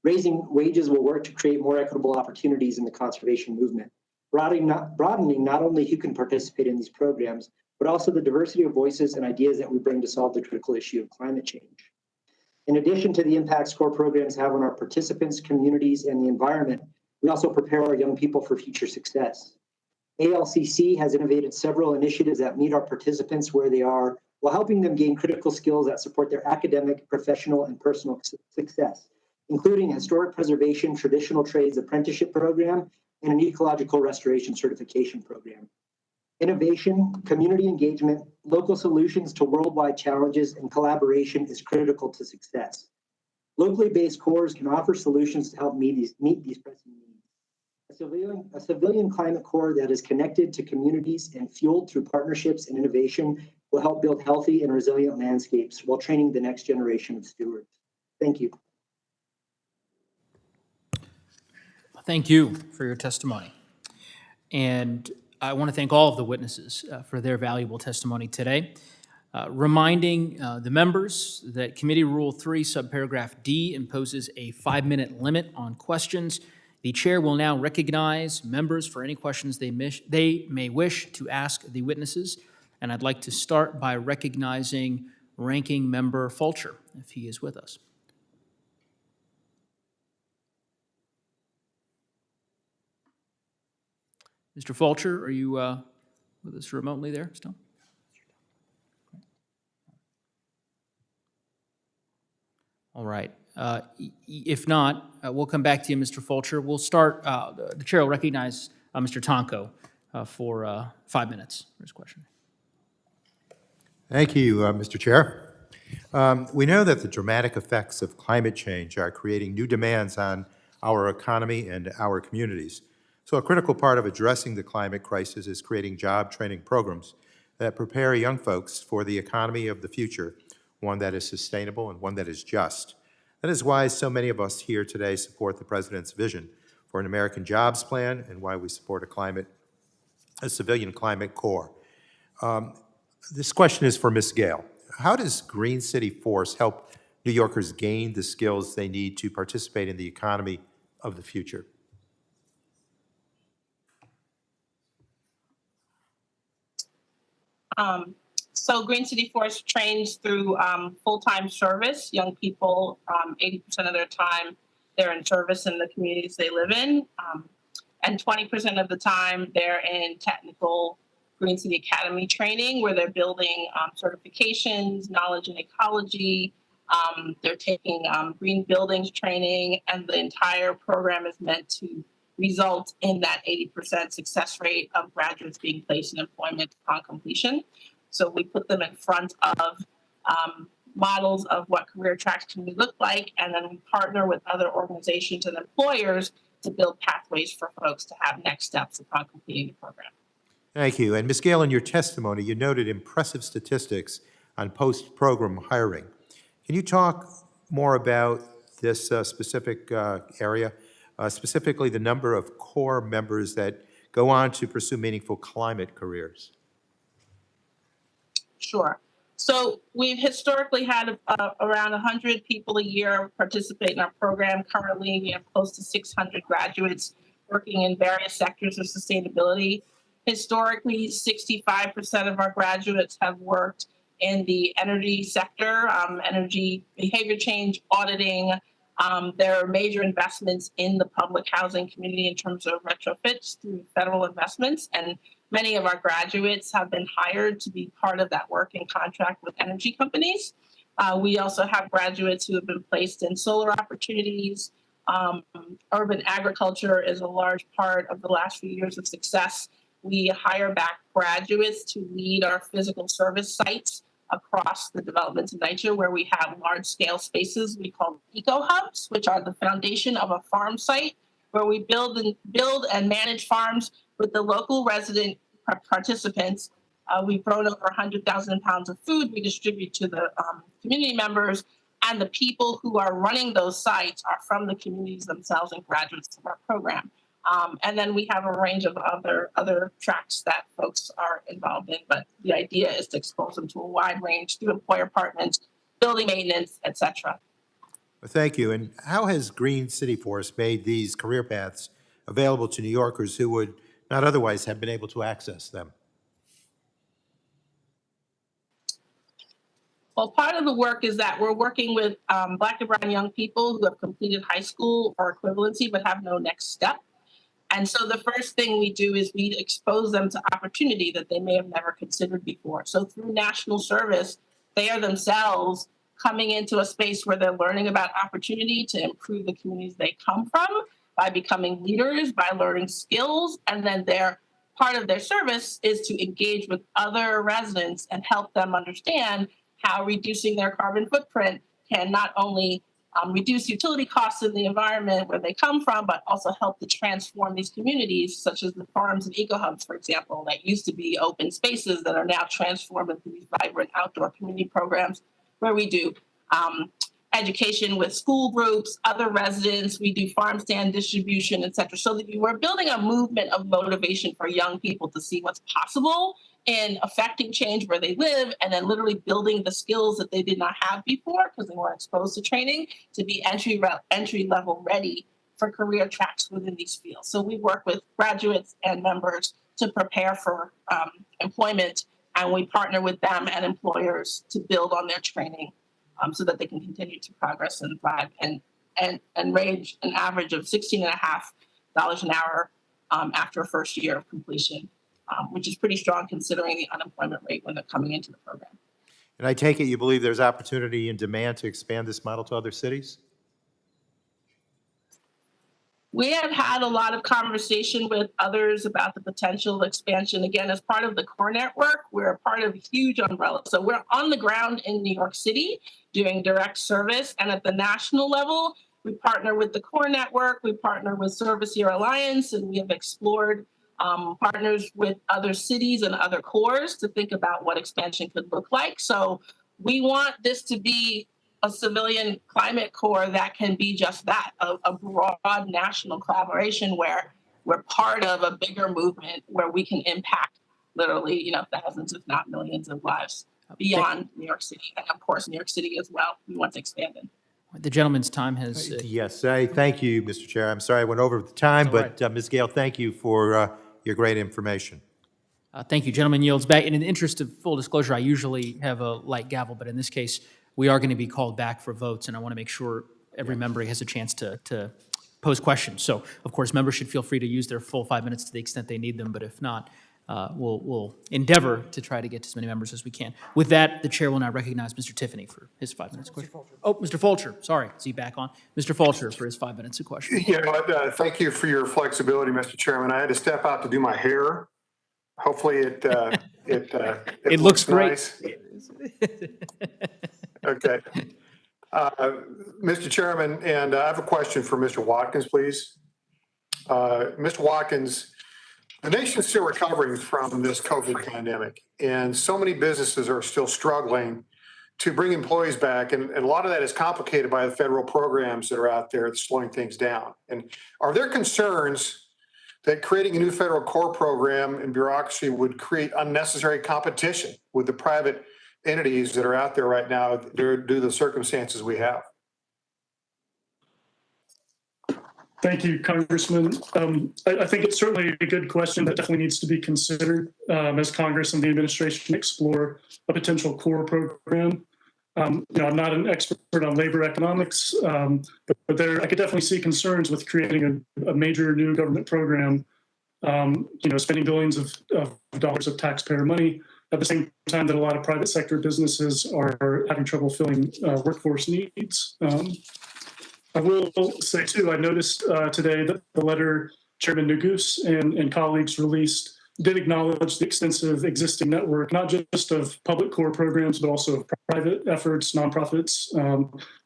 Raising wages will work to create more equitable opportunities in the conservation movement, broadening not only who can participate in these programs, but also the diversity of voices and ideas that we bring to solve the critical issue of climate change. In addition to the impacts core programs have on our participants, communities, and the environment, we also prepare our young people for future success. ALCC has innovated several initiatives that meet our participants where they are while helping them gain critical skills that support their academic, professional, and personal success, including historic preservation, traditional trades apprenticeship program, and an ecological restoration certification program. Innovation, community engagement, local solutions to worldwide challenges, and collaboration is critical to success. Locally based corps can offer solutions to help meet these pressing needs. A civilian climate corps that is connected to communities and fueled through partnerships and innovation will help build healthy and resilient landscapes while training the next generation of stewards. Thank you. Thank you for your testimony. And I want to thank all of the witnesses for their valuable testimony today. Reminding the members that Committee Rule 3, subparagraph D imposes a 5-minute limit on questions. The chair will now recognize members for any questions they may wish to ask the witnesses. And I'd like to start by recognizing Ranking Member Fulcher, if he is with us. Mr. Fulcher, are you with us remotely there still? All right. If not, we'll come back to you, Mr. Fulcher. We'll start, the chair will recognize Mr. Tonko for 5 minutes for his question. Thank you, Mr. Chair. We know that the dramatic effects of climate change are creating new demands on our economy and our communities. So a critical part of addressing the climate crisis is creating job training programs that prepare young folks for the economy of the future, one that is sustainable and one that is just. That is why so many of us here today support the President's vision for an American jobs plan and why we support a civilian climate corps. This question is for Ms. Gale. How does Green City Force help New Yorkers gain the skills they need to participate in the economy of the future? So Green City Forest trains through full-time service. Young people, 80% of their time, they're in service in the communities they live in. And 20% of the time, they're in technical Green City Academy training, where they're building certifications, knowledge in ecology. They're taking green buildings training, and the entire program is meant to result in that 80% success rate of graduates being placed in employment upon completion. So we put them in front of models of what career tracks can look like, and then we partner with other organizations and employers to build pathways for folks to have next steps upon completing the program. Thank you. And Ms. Gale, in your testimony, you noted impressive statistics on post-program hiring. Can you talk more about this specific area, specifically the number of core members that go on to pursue meaningful climate careers? Sure. So we've historically had around 100 people a year participate in our program. Currently, we have close to 600 graduates working in various sectors of sustainability. Historically, 65% of our graduates have worked in the energy sector, energy behavior change, auditing. There are major investments in the public housing community in terms of retrofits through federal investments, and many of our graduates have been hired to be part of that work in contract with energy companies. We also have graduates who have been placed in solar opportunities. Urban agriculture is a large part of the last few years of success. We hire back graduates to lead our physical service sites across the developments of nature, where we have large-scale spaces we call eco-hubs, which are the foundation of a farm site, where we build and manage farms with the local resident participants. We've grown over 100,000 pounds of food we distribute to the community members, and the people who are running those sites are from the communities themselves and graduates of our program. And then we have a range of other tracks that folks are involved in, but the idea is to expose them to a wide range through employer apartments, building maintenance, et cetera. Well, thank you. And how has Green City Forest made these career paths available to New Yorkers who would not otherwise have been able to access them? Well, part of the work is that we're working with Black and brown young people who have completed high school or equivalency but have no next step. And so the first thing we do is we expose them to opportunity that they may have never considered before. So through national service, they are themselves coming into a space where they're learning about opportunity to improve the communities they come from by becoming leaders, by learning skills, and then part of their service is to engage with other residents and help them understand how reducing their carbon footprint can not only reduce utility costs in the environment where they come from, but also help to transform these communities, such as the farms and eco-hubs, for example, that used to be open spaces that are now transformed into these vibrant outdoor community programs where we do education with school groups, other residents, we do farm stand distribution, et cetera. So that we're building a movement of motivation for young people to see what's possible in affecting change where they live, and then literally building the skills that they did not have before because they weren't exposed to training to be entry level ready for career tracks within these fields. So we work with graduates and members to prepare for employment, and we partner with them and employers to build on their training so that they can continue to progress and thrive and range an average of $16.50 an hour after a first year of completion. Which is pretty strong considering the unemployment rate when they're coming into the program. And I take it you believe there's opportunity and demand to expand this model to other cities? We have had a lot of conversation with others about the potential expansion. Again, as part of the core network, we're a part of a huge umbrella. So we're on the ground in New York City doing direct service. And at the national level, we partner with the core network, we partner with Service Year Alliance, and we have explored partners with other cities and other cores to think about what expansion could look like. So we want this to be a civilian climate corps that can be just that, a broad national collaboration where we're part of a bigger movement where we can impact literally, thousands, if not millions of lives beyond New York City. And of course, New York City as well, we want to expand in. The gentleman's time has... Yes, thank you, Mr. Chair. I'm sorry I went over the time, but Ms. Gale, thank you for your great information. Thank you. Gentleman yields back. And in the interest of full disclosure, I usually have a light gavel, but in this case, we are going to be called back for votes, and I want to make sure every member has a chance to pose questions. So, of course, members should feel free to use their full 5 minutes to the extent they need them, but if not, we'll endeavor to try to get to as many members as we can. With that, the chair will now recognize Mr. Tiffany for his 5 minutes of question. Oh, Mr. Fulcher, sorry, is he back on? Mr. Fulcher for his 5 minutes of question. Thank you for your flexibility, Mr. Chairman. I had to step out to do my hair. Hopefully it looks great. Nice. Okay. Mr. Chairman, and I have a question for Mr. Watkins, please. Mr. Watkins, the nation's still recovering from this COVID pandemic, and so many businesses are still struggling to bring employees back, and a lot of that is complicated by the federal programs that are out there that's slowing things down. And are there concerns that creating a new federal core program and bureaucracy would create unnecessary competition with the private entities that are out there right now due to the circumstances we have? Thank you, Congressman. I think it's certainly a good question that definitely needs to be considered as Congress and the administration explore a potential core program. I'm not an expert on labor economics, but I could definitely see concerns with creating a major new government program, spending billions of dollars of taxpayer money at the same time that a lot of private sector businesses are having trouble filling workforce needs. I will say, too, I noticed today that the letter Chairman Neguse and colleagues released did acknowledge the extensive existing network, not just of public core programs, but also of private efforts, nonprofits,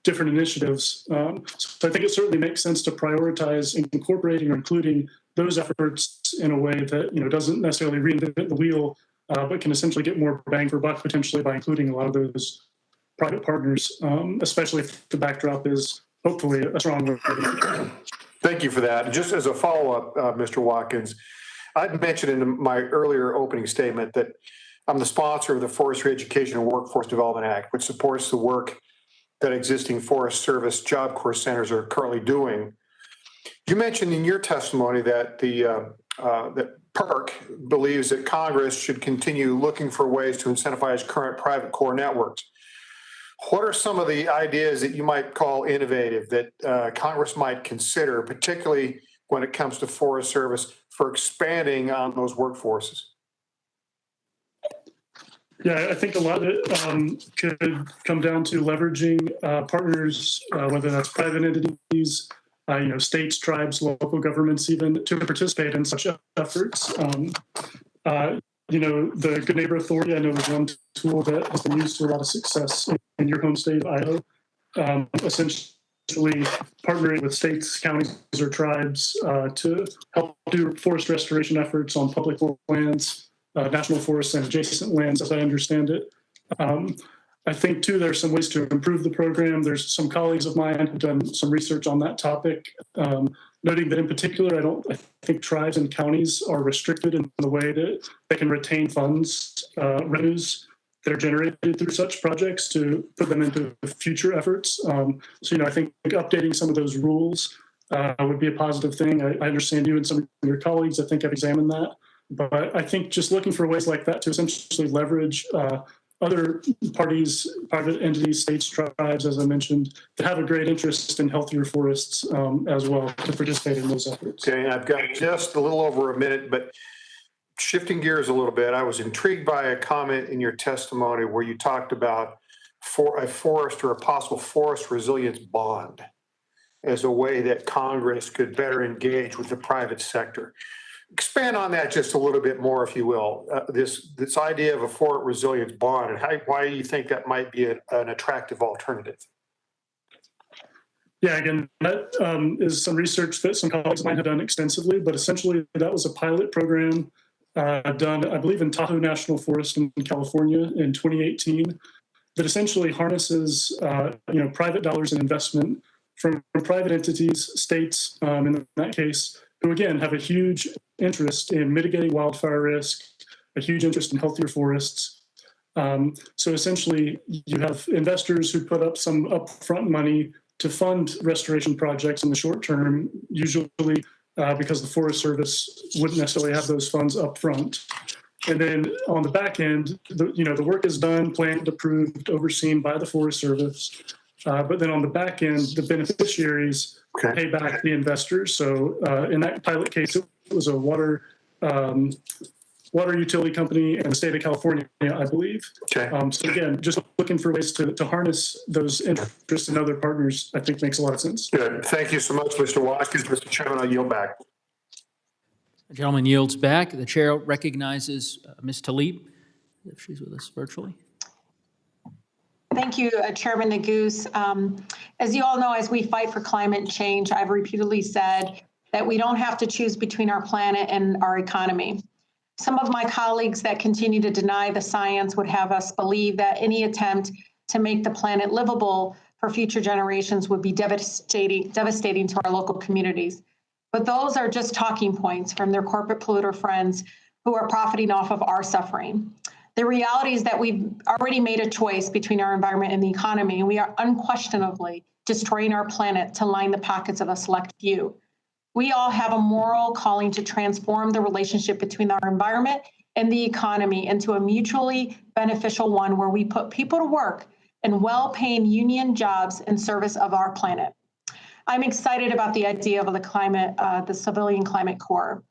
different initiatives. So I think it certainly makes sense to prioritize incorporating or including those efforts in a way that doesn't necessarily reinvent the wheel, but can essentially get more bang for buck potentially by including a lot of those private partners, especially if the backdrop is hopefully a strong one. Thank you for that. Just as a follow-up, Mr. Watkins, I'd mentioned in my earlier opening statement that I'm the sponsor of the Forestry Education and Workforce Development Act, which supports the work that existing Forest Service Job Corps centers are currently doing. You mentioned in your testimony that that PERC believes that Congress should continue looking for ways to incentivize current private core networks. What are some of the ideas that you might call innovative that Congress might consider, particularly when it comes to Forest Service, for expanding on those workforces? Yeah, I think a lot of it could come down to leveraging partners, whether that's private entities, states, tribes, local governments, even to participate in such efforts. The Good Neighbor Authority, I know, is one tool that has been used to a lot of success in your home state of Idaho. Essentially partnering with states, counties, or tribes to help do forest restoration efforts on public lands, national forests, and adjacent lands, as I understand it. I think, too, there's some ways to improve the program. There's some colleagues of mine who've done some research on that topic, noting that in particular, I think tribes and counties are restricted in the way that they can retain funds, revenues that are generated through such projects to put them into future efforts. I think updating some of those rules would be a positive thing. I understand you and some of your colleagues, I think, have examined that. But I think just looking for ways like that to essentially leverage other parties, private entities, states, tribes, as I mentioned, that have a great interest in healthier forests as well to participate in those efforts. Okay, I've got just a little over a minute, but shifting gears a little bit, I was intrigued by a comment in your testimony where you talked about a forest or a possible forest resilience bond as a way that Congress could better engage with the private sector. Expand on that just a little bit more, if you will. This idea of a forest resilience bond and why you think that might be an attractive alternative. Yeah, again, that is some research that some colleagues might have done extensively, but essentially that was a pilot program done, I believe, in Tahoe National Forest in California in 2018 that essentially harnesses, private dollars and investment from private entities, states, in that case, who again have a huge interest in mitigating wildfire risk, a huge interest in healthier forests. So essentially, you have investors who put up some upfront money to fund restoration projects in the short term, usually because the Forest Service wouldn't necessarily have those funds up front. And then on the back end, the work is done, planned, approved, overseen by the Forest Service. But then on the back end, the beneficiaries pay back the investors. So in that pilot case, it was a water utility company and the state of California, I believe. Okay. So again, just looking for ways to harness those interests in other partners, I think makes a lot of sense. Good. Thank you so much, Mr. Watkins. Mr. Chairman, I'll yield back. The gentleman yields back. The chair recognizes Ms. Talib, if she's with us virtually. Thank you, Chairman Neguse. As you all know, as we fight for climate change, I've repeatedly said that we don't have to choose between our planet and our economy. Some of my colleagues that continue to deny the science would have us believe that any attempt to make the planet livable for future generations would be devastating to our local communities. But those are just talking points from their corporate polluter friends who are profiting off of our suffering. The reality is that we've already made a choice between our environment and the economy, and we are unquestionably destroying our planet to line the pockets of a select few. We all have a moral calling to transform the relationship between our environment and the economy into a mutually beneficial one where we put people to work in well-paying union jobs in service of our planet. I'm excited about the idea of the Civilian Climate Corps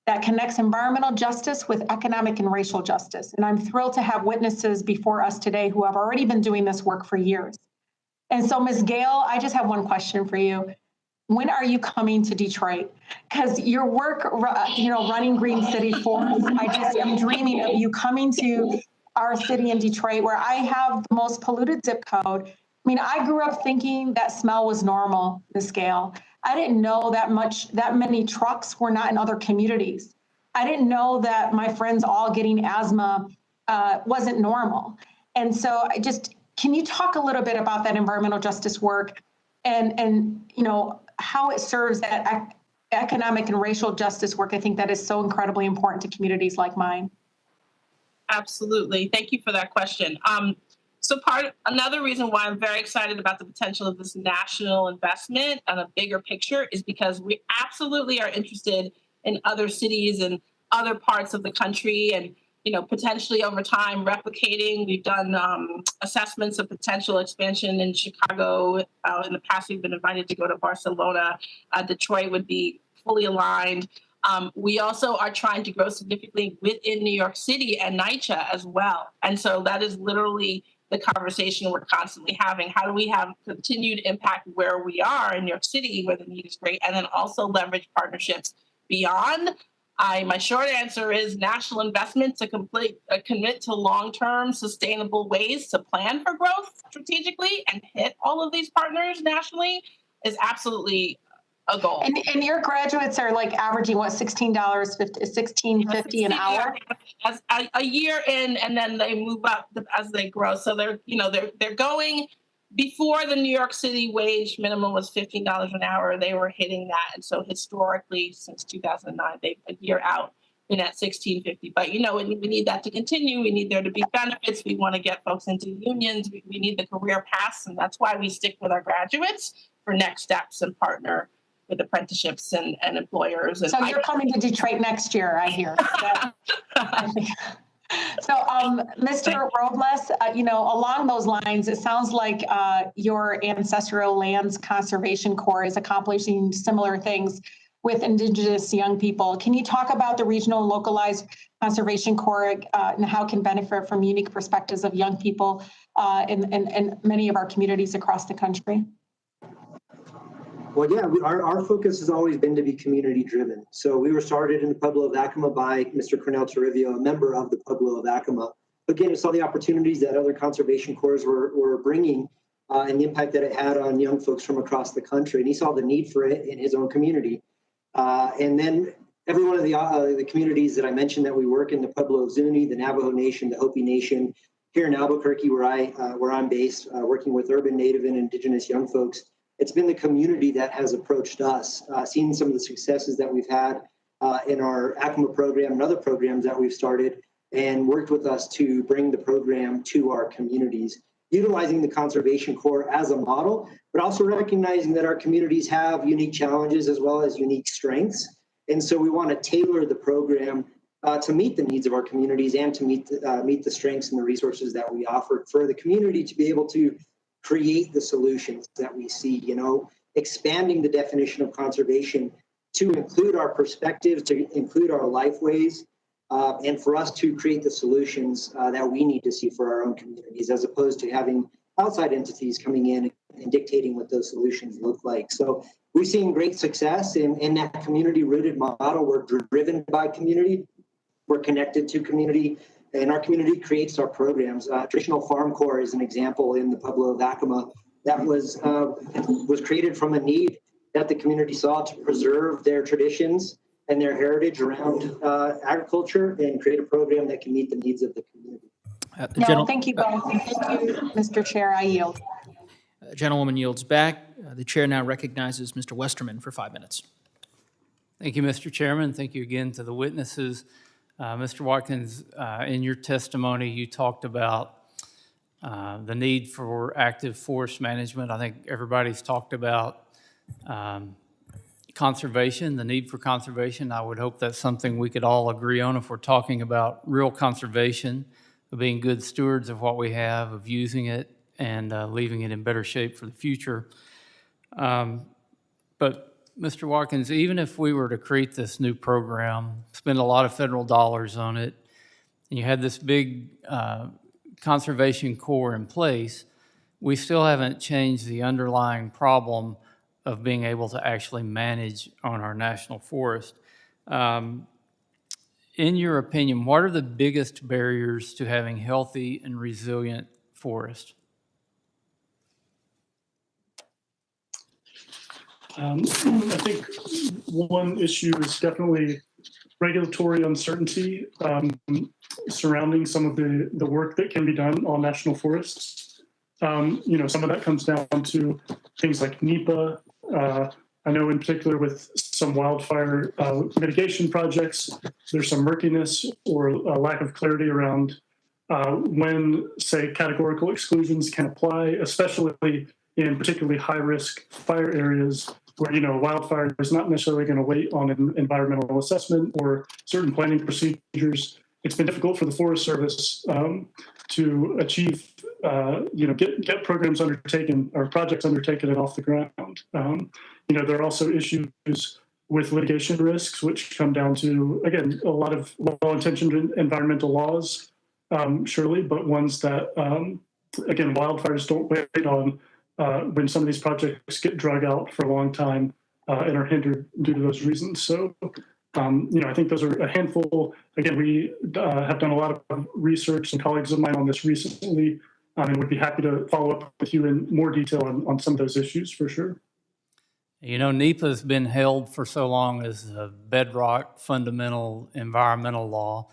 that connects environmental justice with economic and racial justice. And I'm thrilled to have witnesses before us today who have already been doing this work for years. And so, Ms. Gale, I just have one question for you. When are you coming to Detroit? Because your work, running Green City for us, I just am dreaming of you coming to our city in Detroit, where I have the most polluted zip code. I mean, I grew up thinking that smell was normal, Ms. Gale. I didn't know that many trucks were not in other communities. I didn't know that my friends all getting asthma wasn't normal. And so can you talk a little bit about that environmental justice work and how it serves that economic and racial justice work? I think that is so incredibly important to communities like mine. Absolutely. Thank you for that question. Another reason why I'm very excited about the potential of this national investment on a bigger picture is because we absolutely are interested in other cities and other parts of the country and, potentially over time replicating. We've done assessments of potential expansion in Chicago. In the past, we've been invited to go to Barcelona. Detroit would be fully aligned. We also are trying to grow significantly within New York City and NYCHA as well. And so that is literally the conversation we're constantly having. How do we have continued impact where we are in New York City, where the need is great, and then also leverage partnerships beyond? My short answer is national investment to commit to long-term sustainable ways to plan for growth strategically and hit all of these partners nationally is absolutely a goal. And your graduates are like averaging what, $16.50 an hour? As a year in, and then they move up as they grow. So they're going. Before the New York City wage minimum was $15 an hour, they were hitting that. And so historically, since 2009, they've a year out been at $16.50. But, we need that to continue. We need there to be benefits. We want to get folks into unions. We need the career paths. And that's why we stick with our graduates for next steps and partner with apprenticeships and employers. And so you're coming to Detroit next year, I hear. So, Mr. Robles, along those lines, it sounds like your Ancestral Lands Conservation Corps is accomplishing similar things with Indigenous young people. Can you talk about the regional and localized conservation corps and how it can benefit from unique perspectives of young people in many of our communities across the country? Well, yeah, our focus has always been to be community driven. So we were started in the Pueblo of Acoma by Mr. Cornel Toribio, a member of the Pueblo of Acoma. Again, it saw the opportunities that other conservation corps were bringing and the impact that it had on young folks from across the country. And he saw the need for it in his own community. And then every one of the communities that I mentioned that we work in, the Pueblo of Zuni, the Navajo Nation, the Hopi Nation, here in Albuquerque, where I'm based, working with urban, Native, and Indigenous young folks. It's been the community that has approached us, seen some of the successes that we've had in our Acoma program and other programs that we've started, and worked with us to bring the program to our communities, utilizing the Conservation Corps as a model, but also recognizing that our communities have unique challenges as well as unique strengths. And so we want to tailor the program to meet the needs of our communities and to meet the strengths and the resources that we offer for the community to be able to create the solutions that we see, expanding the definition of conservation to include our perspectives, to include our lifeways, and for us to create the solutions that we need to see for our own communities, as opposed to having outside entities coming in and dictating what those solutions look like. So we're seeing great success in that community-rooted model. We're driven by community. We're connected to community, and our community creates our programs. Traditional Farm Corps is an example in the Pueblo of Acoma that was created from a need that the community saw to preserve their traditions and their heritage around agriculture and create a program that can meet the needs of the community. Thank you both. Thank you, Mr. Chair. I yield. Gentlewoman yields back. The chair now recognizes Mr. Westerman for 5 minutes. Thank you, Mr. Chairman. Thank you again to the witnesses. Mr. Watkins, in your testimony, you talked about the need for active forest management. I think everybody's talked about conservation, the need for conservation. I would hope that's something we could all agree on if we're talking about real conservation, of being good stewards of what we have, of using it and leaving it in better shape for the future. But Mr. Watkins, even if we were to create this new program, spend a lot of federal dollars on it, and you had this big conservation corps in place, we still haven't changed the underlying problem of being able to actually manage on our national forest. In your opinion, what are the biggest barriers to having healthy and resilient forests? I think one issue is definitely regulatory uncertainty surrounding some of the work that can be done on national forests. Some of that comes down to things like NEPA. I know in particular with some wildfire mitigation projects, there's some murkiness or a lack of clarity around when, say, categorical exclusions can apply, especially in particularly high-risk fire areas where, wildfire is not necessarily going to wait on an environmental assessment or certain planning procedures. It's been difficult for the Forest Service to achieve, get programs undertaken or projects undertaken and off the ground. There are also issues with litigation risks, which come down to, again, a lot of well-intentioned environmental laws, surely, but ones that, again, wildfires don't wait on when some of these projects get drug out for a long time and are hindered due to those reasons. So, I think those are a handful. Again, we have done a lot of research, and colleagues of mine on this recently, and would be happy to follow up with you in more detail on some of those issues for sure. NEPA has been held for so long as a bedrock fundamental environmental law.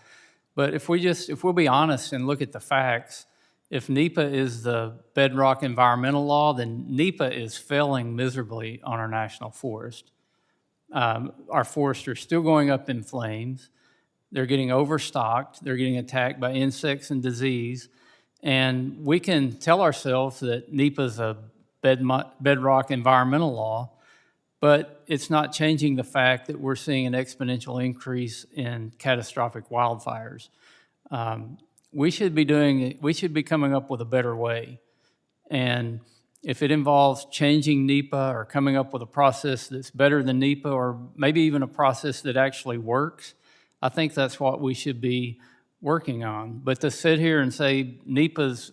But if we'll be honest and look at the facts, if NEPA is the bedrock environmental law, then NEPA is failing miserably on our national forest. Our forests are still going up in flames. They're getting overstocked. They're getting attacked by insects and disease. And we can tell ourselves that NEPA is a bedrock environmental law, but it's not changing the fact that we're seeing an exponential increase in catastrophic wildfires. We should be coming up with a better way. And if it involves changing NEPA or coming up with a process that's better than NEPA, or maybe even a process that actually works, I think that's what we should be working on. But to sit here and say NEPA's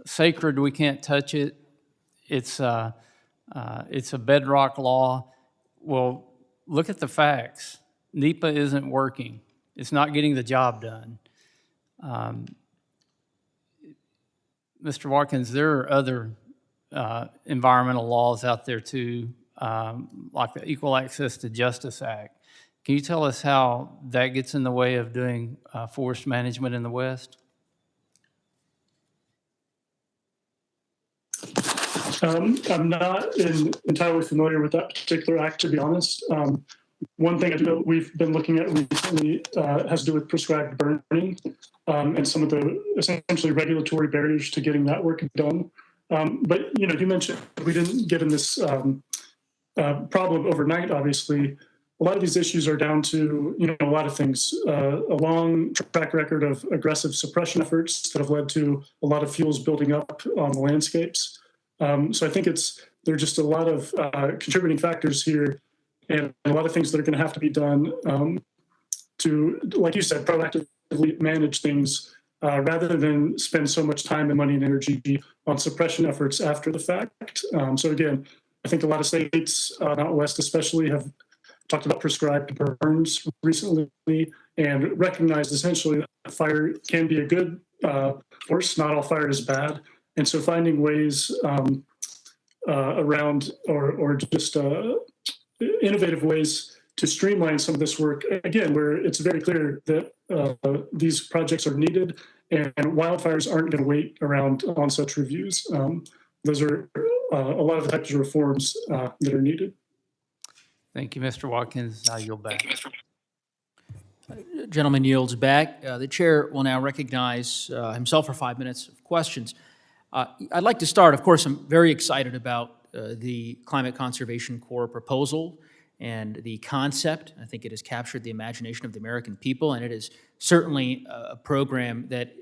sacred, we can't touch it, it's a bedrock law. Well, look at the facts. NEPA isn't working. It's not getting the job done. Mr. Watkins, there are other environmental laws out there too, like the Equal Access to Justice Act. Can you tell us how that gets in the way of doing forest management in the West? I'm not entirely familiar with that particular act, to be honest. One thing I know we've been looking at recently has to do with prescribed burning and some of the essentially regulatory barriers to getting that work done. But, you mentioned we didn't get in this problem overnight, obviously. a lot of these issues are down to, a lot of things. A long track record of aggressive suppression efforts that have led to a lot of fuels building up on the landscapes. So I think there are just a lot of contributing factors here and a lot of things that are going to have to be done to, like you said, proactively manage things rather than spend so much time and money and energy on suppression efforts after the fact. So again, I think a lot of states, out west especially, have talked about prescribed burns recently and recognized essentially that fire can be a good force. Not all fire is bad. And so finding ways around or just innovative ways to streamline some of this work, again, where it's very clear that these projects are needed and wildfires aren't going to wait around on such reviews. Those are a lot of the types of reforms that are needed. Thank you, Mr. Watkins. I yield back. Gentleman yields back. The chair will now recognize himself for 5 minutes of questions. I'd like to start, of course, I'm very excited about the Climate Conservation Corps proposal and the concept. I think it has captured the imagination of the American people, and it is certainly a program that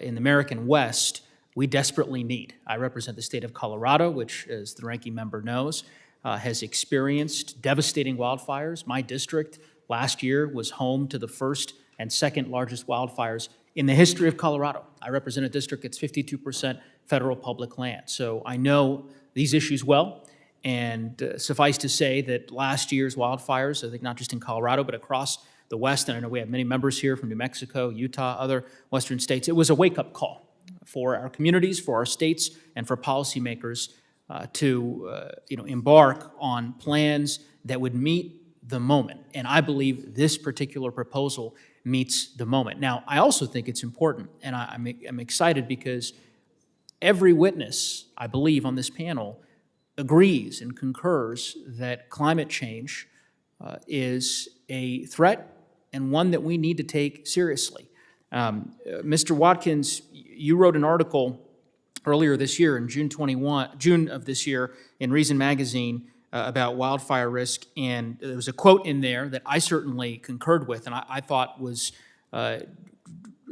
in the American West we desperately need. I represent the state of Colorado, which, as the ranking member knows, has experienced devastating wildfires. My district last year was home to the first and second largest wildfires in the history of Colorado. I represent a district that's 52% federal public land. So I know these issues well, and suffice to say that last year's wildfires, I think not just in Colorado, but across the West, and I know we have many members here from New Mexico, Utah, other Western states, it was a wake-up call for our communities, for our states, and for policymakers to embark on plans that would meet the moment. And I believe this particular proposal meets the moment. Now, I also think it's important, and I'm excited because every witness, I believe, on this panel agrees and concurs that climate change is a threat and one that we need to take seriously. Mr. Watkins, you wrote an article earlier this year, in June of this year, in Reason Magazine about wildfire risk, and there was a quote in there that I certainly concurred with, and I thought was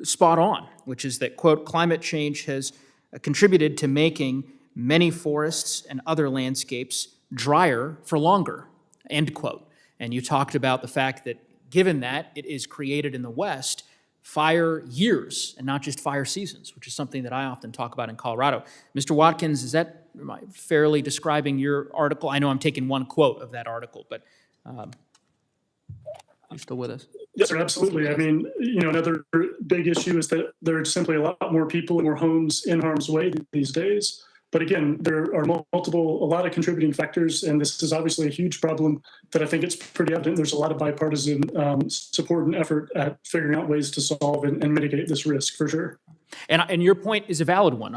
spot on, which is that, quote, climate change has contributed to making many forests and other landscapes drier for longer, end quote. And you talked about the fact that given that it is created in the West, fire years and not just fire seasons, which is something that I often talk about in Colorado. Mr. Watkins, am I fairly describing your article? I know I'm taking one quote of that article, but you're still with us? Yes, sir, absolutely. I mean, another big issue is that there are simply a lot more people and more homes in harm's way these days. But again, there are a lot of contributing factors, and this is obviously a huge problem that I think it's pretty evident there's a lot of bipartisan support and effort at figuring out ways to solve and mitigate this risk, for sure. And your point is a valid one.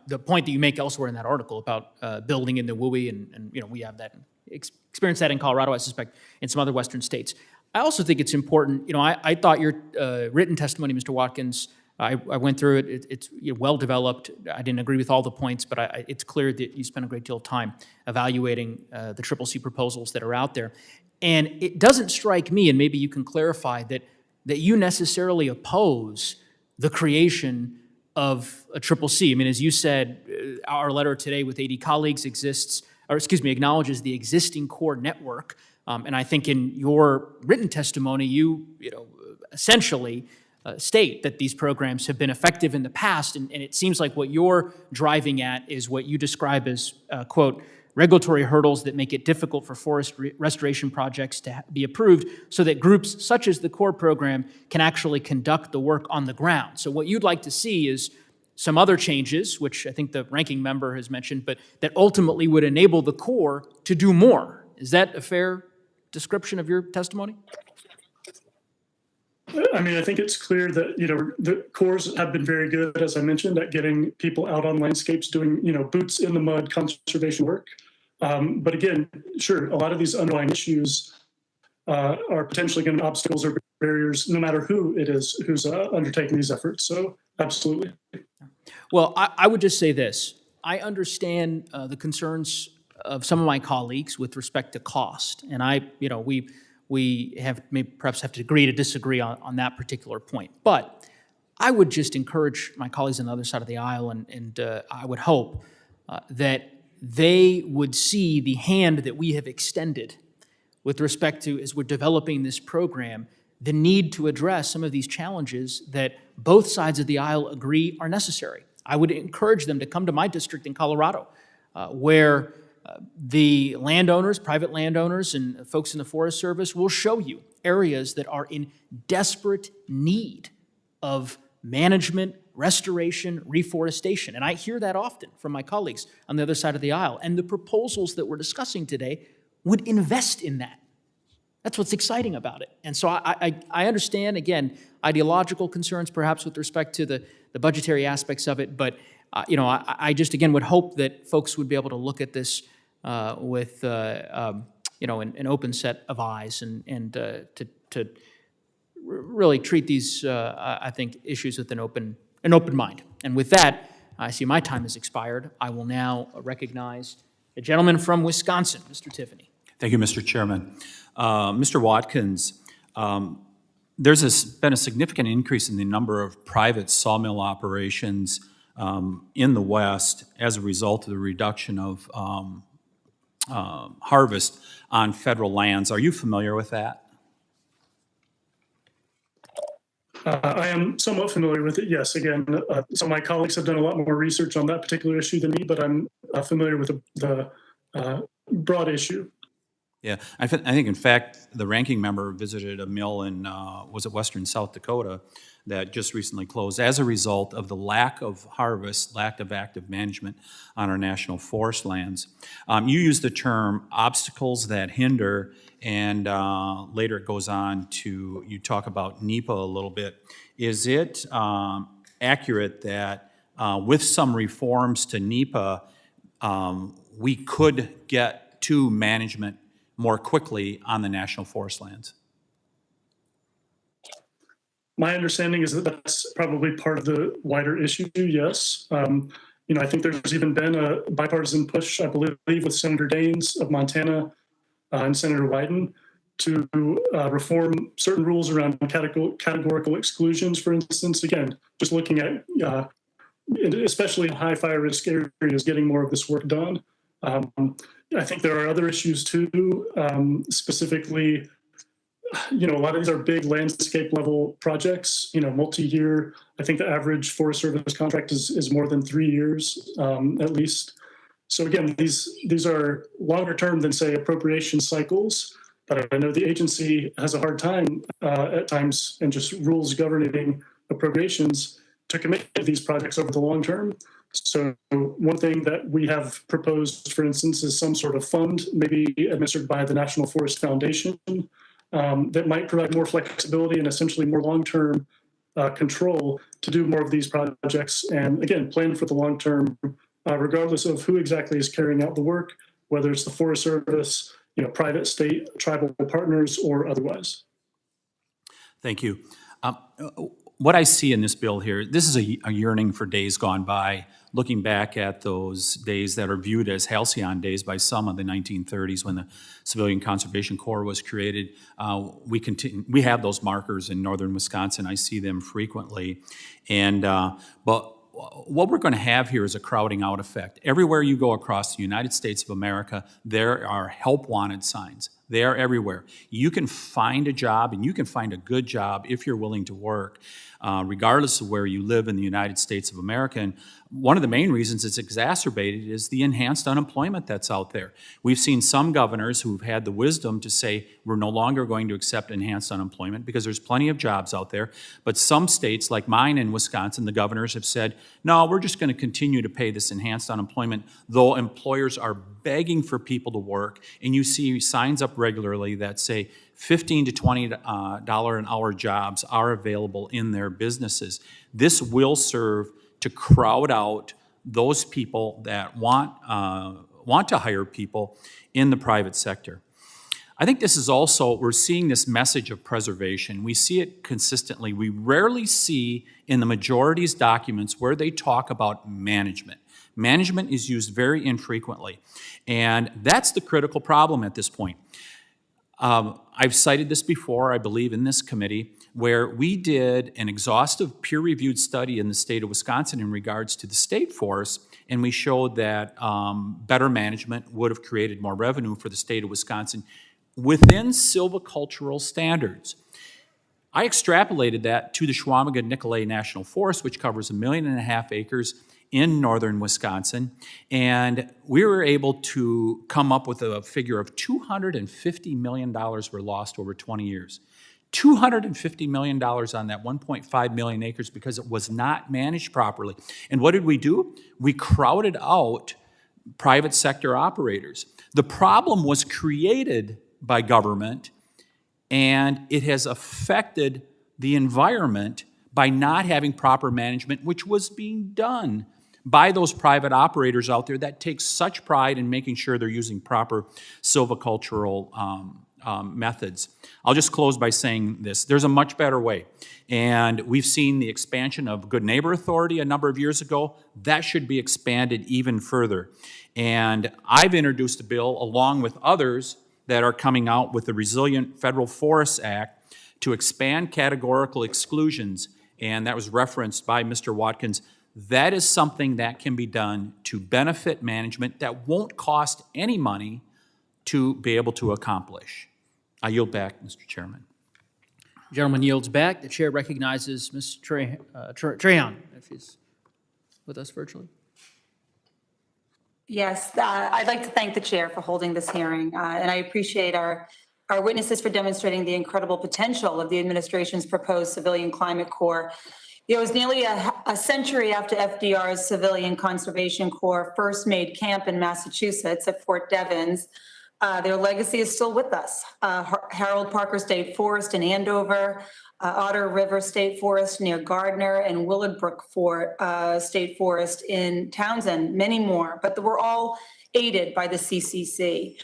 The point that you make elsewhere in that article about building in the WUI, and we have that experienced that in Colorado, I suspect, in some other Western states. I also think it's important. I thought your written testimony, Mr. Watkins, I went through it. It's well developed. I didn't agree with all the points, but it's clear that you spent a great deal of time evaluating the CCC proposals that are out there. And it doesn't strike me, and maybe you can clarify, that you necessarily oppose the creation of a CCC. I mean, as you said, our letter today with 80 colleagues acknowledges the existing core network. And I think in your written testimony, you essentially state that these programs have been effective in the past, and it seems like what you're driving at is what you describe as, quote, regulatory hurdles that make it difficult for forest restoration projects to be approved so that groups such as the CORE program can actually conduct the work on the ground. So what you'd like to see is some other changes, which I think the ranking member has mentioned, but that ultimately would enable the CORE to do more. Is that a fair description of your testimony? I mean, I think it's clear that, the Corps have been very good, as I mentioned, at getting people out on landscapes doing, boots in the mud conservation work. But again, sure, a lot of these underlying issues are potentially going to be obstacles or barriers, no matter who it is who's undertaking these efforts. So absolutely. Well, I would just say this. I understand the concerns of some of my colleagues with respect to cost. And we perhaps have to agree to disagree on that particular point. But I would just encourage my colleagues on the other side of the aisle, and I would hope that they would see the hand that we have extended with respect to, as we're developing this program, the need to address some of these challenges that both sides of the aisle agree are necessary. I would encourage them to come to my district in Colorado, where the landowners, private landowners, and folks in the Forest Service will show you areas that are in desperate need of management, restoration, reforestation. And I hear that often from my colleagues on the other side of the aisle. And the proposals that we're discussing today would invest in that. That's what's exciting about it. And so I understand, again, ideological concerns perhaps with respect to the budgetary aspects of it, but I just, again, would hope that folks would be able to look at this with an open set of eyes and to really treat these, I think, issues with an open mind. And with that, I see my time has expired. I will now recognize the gentleman from Wisconsin, Mr. Tiffany. Thank you, Mr. Chairman. Mr. Watkins, there's been a significant increase in the number of private sawmill operations in the West as a result of the reduction of harvest on federal lands. Are you familiar with that? I am somewhat familiar with it, yes. Again, some of my colleagues have done a lot more research on that particular issue than me, but I'm familiar with the broad issue. Yeah, I think, in fact, the ranking member visited a mill in, was it western South Dakota, that just recently closed as a result of the lack of harvest, lack of active management on our national forest lands. You use the term obstacles that hinder, and later it goes on to, you talk about NEPA a little bit. Is it accurate that with some reforms to NEPA, we could get to management more quickly on the national forest lands? My understanding is that that's probably part of the wider issue, yes. I think there's even been a bipartisan push, I believe, with Senator Daines of Montana and Senator Wyden to reform certain rules around categorical exclusions, for instance. Again, just looking at, especially in high fire risk areas, getting more of this work done. I think there are other issues too, specifically, a lot of these are big landscape level projects, multi-year. I think the average Forest Service contract is more than 3 years, at least. So again, these are longer term than, say, appropriation cycles, but I know the agency has a hard time at times, and just rules governing appropriations, to commit to these projects over the long term. So one thing that we have proposed, for instance, is some sort of fund, maybe administered by the National Forest Foundation, that might provide more flexibility and essentially more long-term control to do more of these projects. And again, plan for the long term, regardless of who exactly is carrying out the work, whether it's the Forest Service, private, state, tribal partners, or otherwise. Thank you. What I see in this bill here, this is a yearning for days gone by, looking back at those days that are viewed as halcyon days by some of the 1930s when the Civilian Conservation Corps was created. We have those markers in northern Wisconsin. I see them frequently. But what we're going to have here is a crowding out effect. Everywhere you go across the United States of America, there are help wanted signs. They are everywhere. You can find a job, and you can find a good job if you're willing to work, regardless of where you live in the United States of America. And one of the main reasons it's exacerbated is the enhanced unemployment that's out there. We've seen some governors who've had the wisdom to say we're no longer going to accept enhanced unemployment because there's plenty of jobs out there. But some states, like mine in Wisconsin, the governors have said, no, we're just going to continue to pay this enhanced unemployment, though employers are begging for people to work. And you see signs up regularly that say $15 to $20 an hour jobs are available in their businesses. This will serve to crowd out those people that want to hire people in the private sector. I think this is also, we're seeing this message of preservation. We see it consistently. We rarely see in the majority's documents where they talk about management. Management is used very infrequently, and that's the critical problem at this point. I've cited this before, I believe, in this committee, where we did an exhaustive peer-reviewed study in the state of Wisconsin in regards to the state forest, and we showed that better management would have created more revenue for the state of Wisconsin within silvicultural standards. I extrapolated that to the Chequamegon-Nicolet National Forest, which covers 1.5 million acres in northern Wisconsin, and we were able to come up with a figure of $250 million were lost over 20 years. $250 million on that 1.5 million acres because it was not managed properly. And what did we do? We crowded out private sector operators. The problem was created by government, and it has affected the environment by not having proper management, which was being done by those private operators out there that take such pride in making sure they're using proper silvicultural methods. I'll just close by saying this. There's a much better way. And we've seen the expansion of Good Neighbor Authority a number of years ago. That should be expanded even further. And I've introduced a bill along with others that are coming out with the Resilient Federal Forests Act to expand categorical exclusions. And that was referenced by Mr. Watkins. That is something that can be done to benefit management that won't cost any money to be able to accomplish. I yield back, Mr. Chairman. Gentleman yields back. The chair recognizes Ms. Trahan, if she's with us virtually. Yes, I'd like to thank the chair for holding this hearing, and I appreciate our witnesses for demonstrating the incredible potential of the administration's proposed Civilian Climate Corps. It was nearly a century after FDR's Civilian Conservation Corps first made camp in Massachusetts at Fort Devens. Their legacy is still with us. Harold Parker State Forest in Andover, Otter River State Forest near Gardner, and Willowbrook State Forest in Townsend, many more, but we're all aided by the CCC.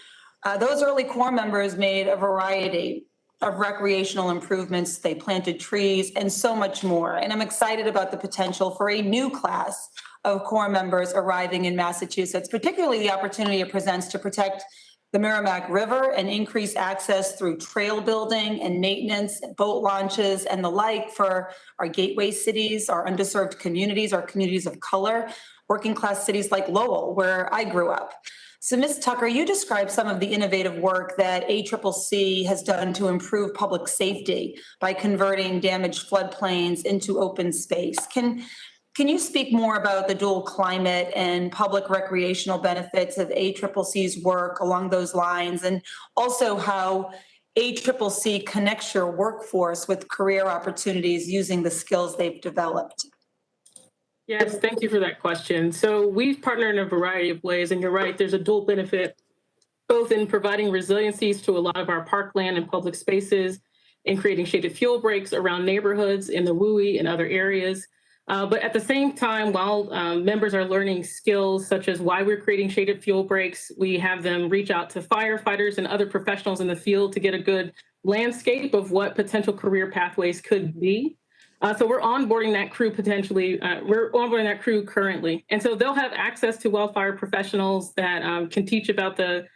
Those early Corps members made a variety of recreational improvements. They planted trees and so much more. And I'm excited about the potential for a new class of Corps members arriving in Massachusetts, particularly the opportunity it presents to protect the Merrimack River and increase access through trail building and maintenance, boat launches and the like for our gateway cities, our underserved communities, our communities of color, working class cities like Lowell, where I grew up. So Ms. Tucker, you described some of the innovative work that ACCC has done to improve public safety by converting damaged floodplains into open space. Can you speak more about the dual climate and public recreational benefits of ACCC's work along those lines, and also how ACCC connects your workforce with career opportunities using the skills they've developed? Yes, thank you for that question. So we've partnered in a variety of ways, and you're right, there's a dual benefit, both in providing resiliencies to a lot of our parkland and public spaces, in creating shaded fuel breaks around neighborhoods in the WUI and other areas. But at the same time, while members are learning skills such as why we're creating shaded fuel breaks, we have them reach out to firefighters and other professionals in the field to get a good landscape of what potential career pathways could be. So we're onboarding that crew potentially. We're onboarding that crew currently. And so they'll have access to wildfire professionals that can teach about the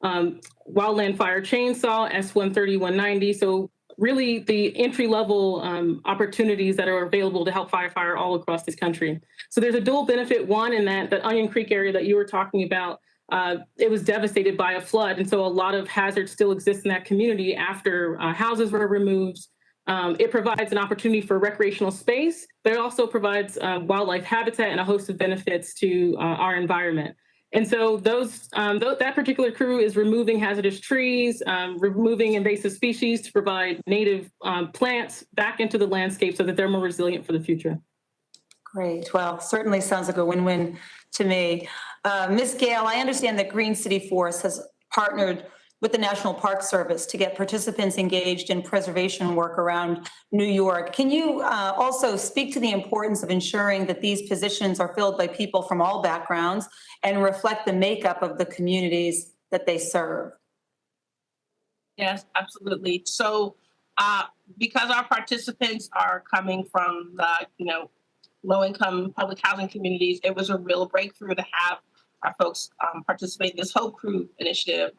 wildland fire chainsaw, S130, 190. So really the entry-level opportunities that are available to help firefighter all across this country. So there's a dual benefit. One, in that Onion Creek area that you were talking about, it was devastated by a flood. And so a lot of hazards still exist in that community after houses were removed. It provides an opportunity for recreational space, but it also provides wildlife habitat and a host of benefits to our environment. And so that particular crew is removing hazardous trees, removing invasive species to provide native plants back into the landscape so that they're more resilient for the future. Great. Well, certainly sounds like a win-win to me. Ms. Gale, I understand that Green City Forest has partnered with the National Park Service to get participants engaged in preservation work around New York. Can you also speak to the importance of ensuring that these positions are filled by people from all backgrounds and reflect the makeup of the communities that they serve? Yes, absolutely. So because our participants are coming from the, low-income public housing communities, it was a real breakthrough to have our folks participate in this Hope Crew initiative.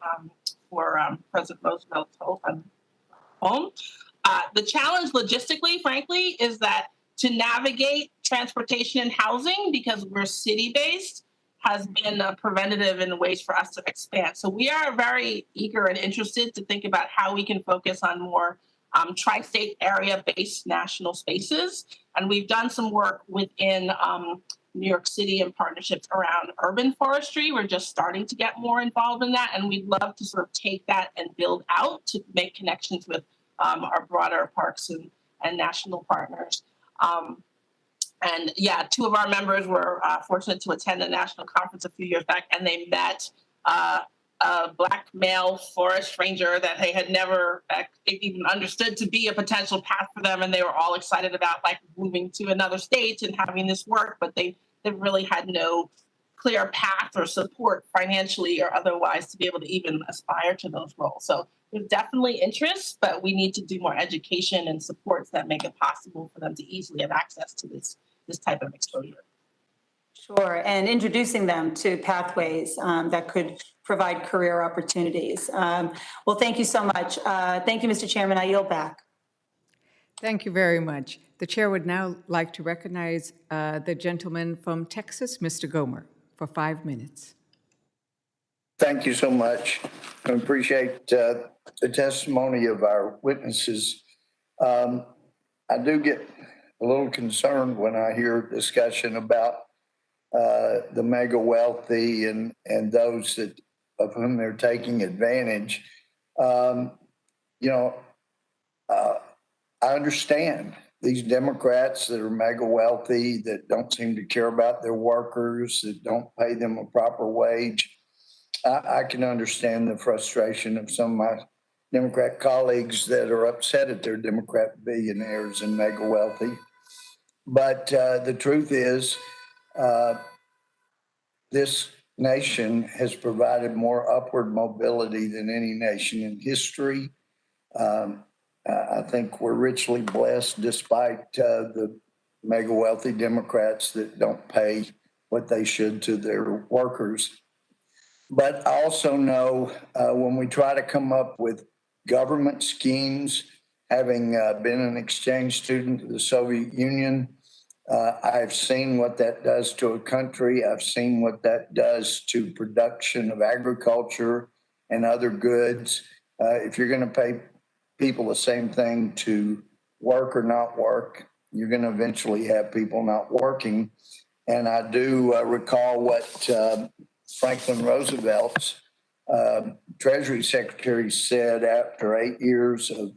for President Roosevelt's home. The challenge logistically, frankly, is that to navigate transportation and housing, because we're city-based, has been a preventative in ways for us to expand. So we are very eager and interested to think about how we can focus on more tri-state area-based national spaces. And we've done some work within New York City and partnerships around urban forestry. We're just starting to get more involved in that. And we'd love to sort of take that and build out to make connections with our broader parks and national partners. And yeah, two of our members were fortunate to attend a national conference a few years back, and they met a Black male forest ranger that they had never even understood to be a potential path for them. And they were all excited about like moving to another state and having this work, but they really had no clear path or support financially or otherwise to be able to even aspire to those roles. So there's definitely interest, but we need to do more education and supports that make it possible for them to easily have access to this type of exposure. Sure, and introducing them to pathways that could provide career opportunities. Well, thank you so much. Thank you, Mr. Chairman. I yield back. Thank you very much. The chair would now like to recognize the gentleman from Texas, Mr. Gomer, for 5 minutes. Thank you so much. I appreciate the testimony of our witnesses. I do get a little concerned when I hear discussion about the mega wealthy and those of whom they're taking advantage. I understand these Democrats that are mega wealthy, that don't seem to care about their workers, that don't pay them a proper wage. I can understand the frustration of some of my Democrat colleagues that are upset at their Democrat billionaires and mega wealthy. But the truth is, this nation has provided more upward mobility than any nation in history. I think we're richly blessed despite the mega wealthy Democrats that don't pay what they should to their workers. But I also know when we try to come up with government schemes, having been an exchange student to the Soviet Union, I've seen what that does to a country. I've seen what that does to production of agriculture and other goods. If you're going to pay people the same thing to work or not work, you're going to eventually have people not working. And I do recall what Franklin Roosevelt's Treasury Secretary said after 8 years of,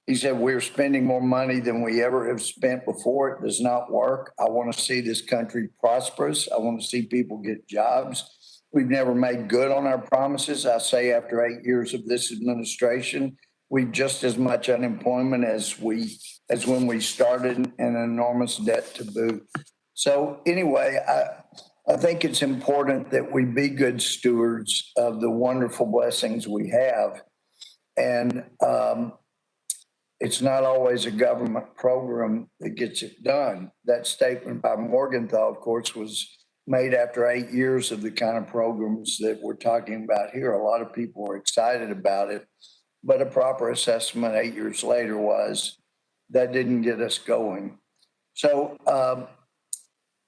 he said, we're spending more money than we ever have spent before. It does not work. I want to see this country prosperous. I want to see people get jobs. We've never made good on our promises. I say after 8 years of this administration, we've just as much unemployment as when we started, and an enormous debt to boot. So anyway, I think it's important that we be good stewards of the wonderful blessings we have. And it's not always a government program that gets it done. That statement by Morgenthau, of course, was made after 8 years of the kind of programs that we're talking about here. A lot of people were excited about it, but a proper assessment 8 years later was that didn't get us going. So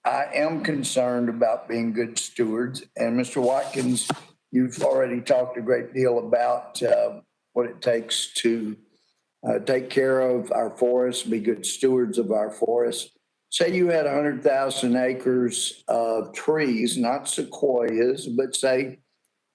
I am concerned about being good stewards. And Mr. Watkins, you've already talked a great deal about what it takes to take care of our forests, be good stewards of our forests. Say you had 100,000 acres of trees, not sequoias, but say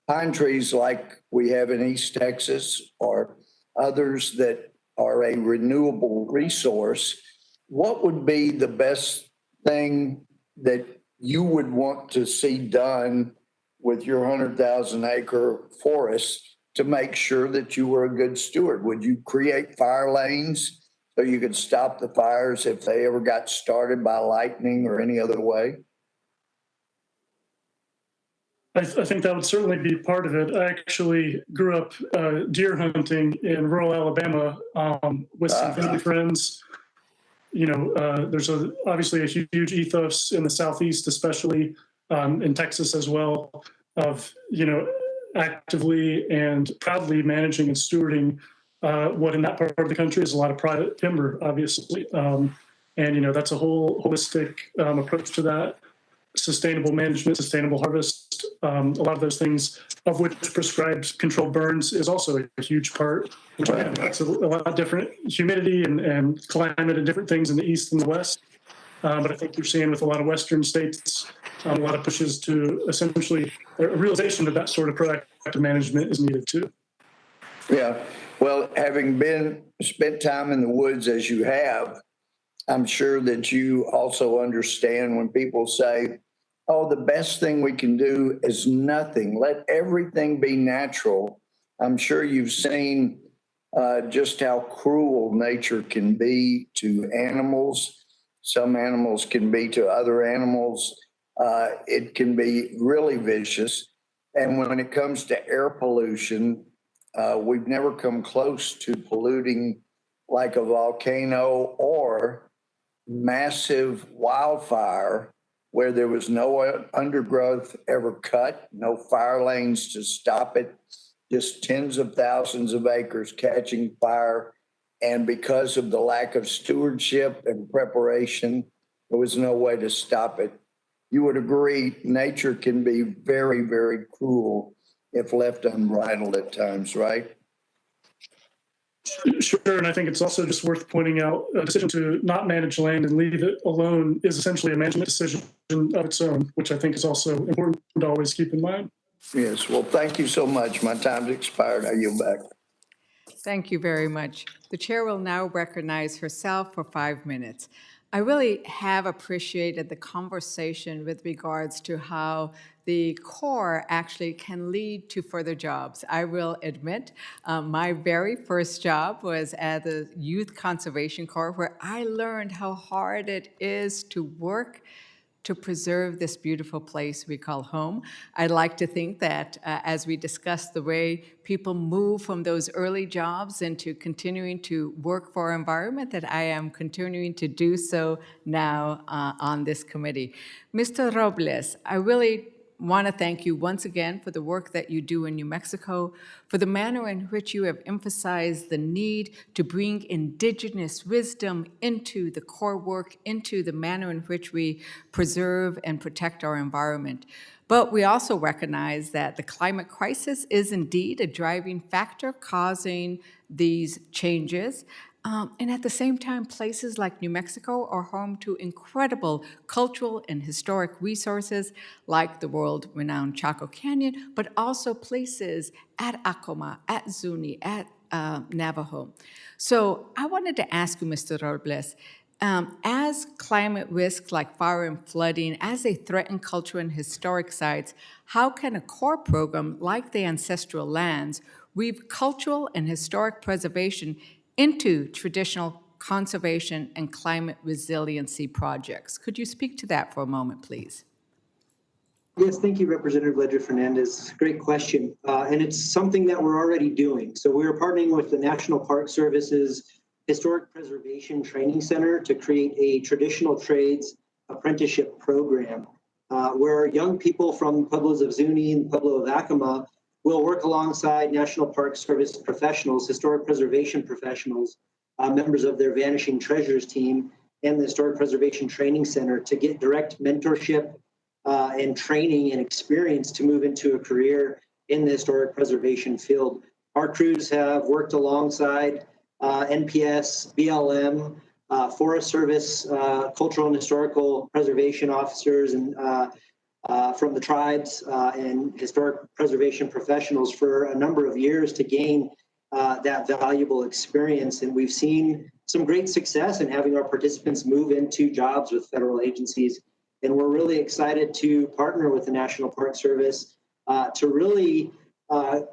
pine trees like we have in East Texas or others that are a renewable resource. What would be the best thing that you would want to see done with your 100,000 acre forest to make sure that you were a good steward? Would you create fire lanes so you could stop the fires if they ever got started by lightning or any other way? I think that would certainly be part of it. I actually grew up deer hunting in rural Alabama with some family friends. There's obviously a huge ethos in the Southeast, especially in Texas as well, of, actively and proudly managing and stewarding what in that part of the country is a lot of private timber, obviously. And, you know, that's a whole holistic approach to that. Sustainable management, sustainable harvest, a lot of those things, of which prescribed controlled burns is also a huge part. Which again, that's a lot different humidity and climate and different things in the east and the west. But I think you're seeing with a lot of Western states, a lot of pushes to essentially a realization that that sort of proactive management is needed too. Yeah, well, having spent time in the woods as you have, I'm sure that you also understand when people say, oh, the best thing we can do is nothing. Let everything be natural. I'm sure you've seen just how cruel nature can be to animals. Some animals can be to other animals. It can be really vicious. And when it comes to air pollution, we've never come close to polluting like a volcano or massive wildfire where there was no undergrowth ever cut, no fire lanes to stop it, just tens of thousands of acres catching fire. And because of the lack of stewardship and preparation, there was no way to stop it. You would agree nature can be very, very cruel if left unbridled at times, right? Sure, and I think it's also just worth pointing out a decision to not manage land and leave it alone is essentially a management decision of its own, which I think is also important to always keep in mind. Yes, well, thank you so much. My time's expired. I yield back. Thank you very much. The chair will now recognize herself for 5 minutes. I really have appreciated the conversation with regards to how the Corps actually can lead to further jobs. I will admit, my very first job was at the Youth Conservation Corps, where I learned how hard it is to work to preserve this beautiful place we call home. I'd like to think that as we discuss the way people move from those early jobs into continuing to work for our environment, that I am continuing to do so now on this committee. Mr. Robles, I really want to thank you once again for the work that you do in New Mexico, for the manner in which you have emphasized the need to bring indigenous wisdom into the core work, into the manner in which we preserve and protect our environment. But we also recognize that the climate crisis is indeed a driving factor causing these changes. And at the same time, places like New Mexico are home to incredible cultural and historic resources like the world-renowned Chaco Canyon, but also places at Acoma, at Zuni, at Navajo. So I wanted to ask you, Mr. Robles, as climate risks like fire and flooding, as they threaten cultural and historic sites, how can a core program like the Ancestral Lands weave cultural and historic preservation into traditional conservation and climate resiliency projects? Could you speak to that for a moment, please? Yes, thank you, Representative Ledger-Fernandez. Great question. And it's something that we're already doing. So we're partnering with the National Park Service's Historic Preservation Training Center to create a traditional trades apprenticeship program where young people from Pueblos of Zuni and Pueblo of Acoma will work alongside National Park Service professionals, historic preservation professionals, members of their Vanishing Treasures team, and the Historic Preservation Training Center to get direct mentorship and training and experience to move into a career in the historic preservation field. Our crews have worked alongside NPS, BLM, Forest Service, cultural and historical preservation officers, and from the tribes and historic preservation professionals for a number of years to gain that valuable experience. And we've seen some great success in having our participants move into jobs with federal agencies. And we're really excited to partner with the National Park Service to really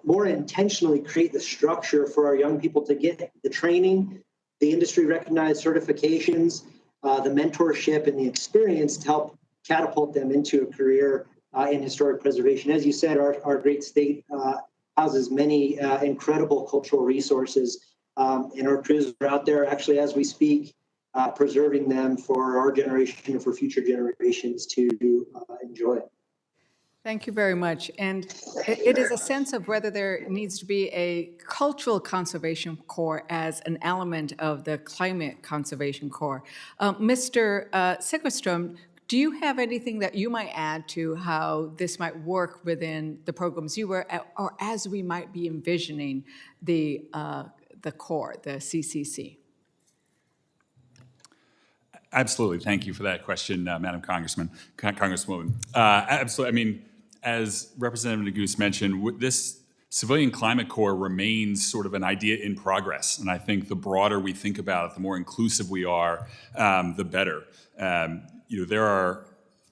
more intentionally create the structure for our young people to get the training, the industry recognized certifications, the mentorship, and the experience to help catapult them into a career in historic preservation. As you said, our great state houses many incredible cultural resources, and our crews are out there actually as we speak, preserving them for our generation and for future generations to enjoy. Thank you very much. And it is a sense of whether there needs to be a cultural conservation corps as an element of the climate conservation corps. Mr. Siggerstrom, do you have anything that you might add to how this might work within the programs you were at, or as we might be envisioning the corps, the CCC? Absolutely. Thank you for that question, Madam Congresswoman. Absolutely. I mean, as Representative Neguse mentioned, this Civilian Climate Corps remains sort of an idea in progress. And I think the broader we think about it, the more inclusive we are, the better. There are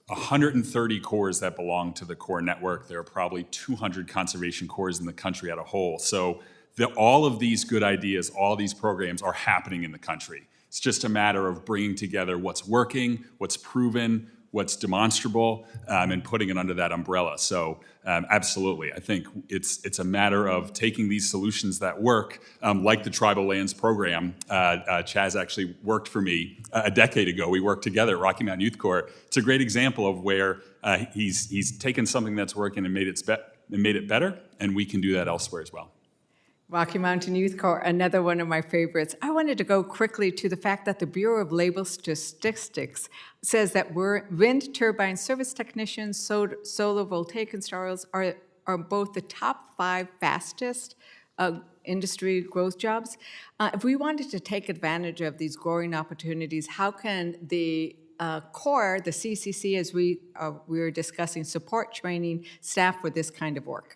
130 corps that belong to the Corps network. There are probably 200 conservation corps in the country as a whole. So all of these good ideas, all these programs are happening in the country. It's just a matter of bringing together what's working, what's proven, what's demonstrable, and putting it under that umbrella. So absolutely, I think it's a matter of taking these solutions that work, like the Tribal Lands Program. Chaz actually worked for me a decade ago. We worked together at Rocky Mountain Youth Corps. It's a great example of where he's taken something that's working and made it better, and we can do that elsewhere as well. Rocky Mountain Youth Corps, another one of my favorites. I wanted to go quickly to the fact that the Bureau of Labor Statistics says that wind turbine service technicians, solar voltaic installers are both the top 5 fastest industry growth jobs. If we wanted to take advantage of these growing opportunities, how can the Corps, the CCC, as we were discussing, support training staff for this kind of work?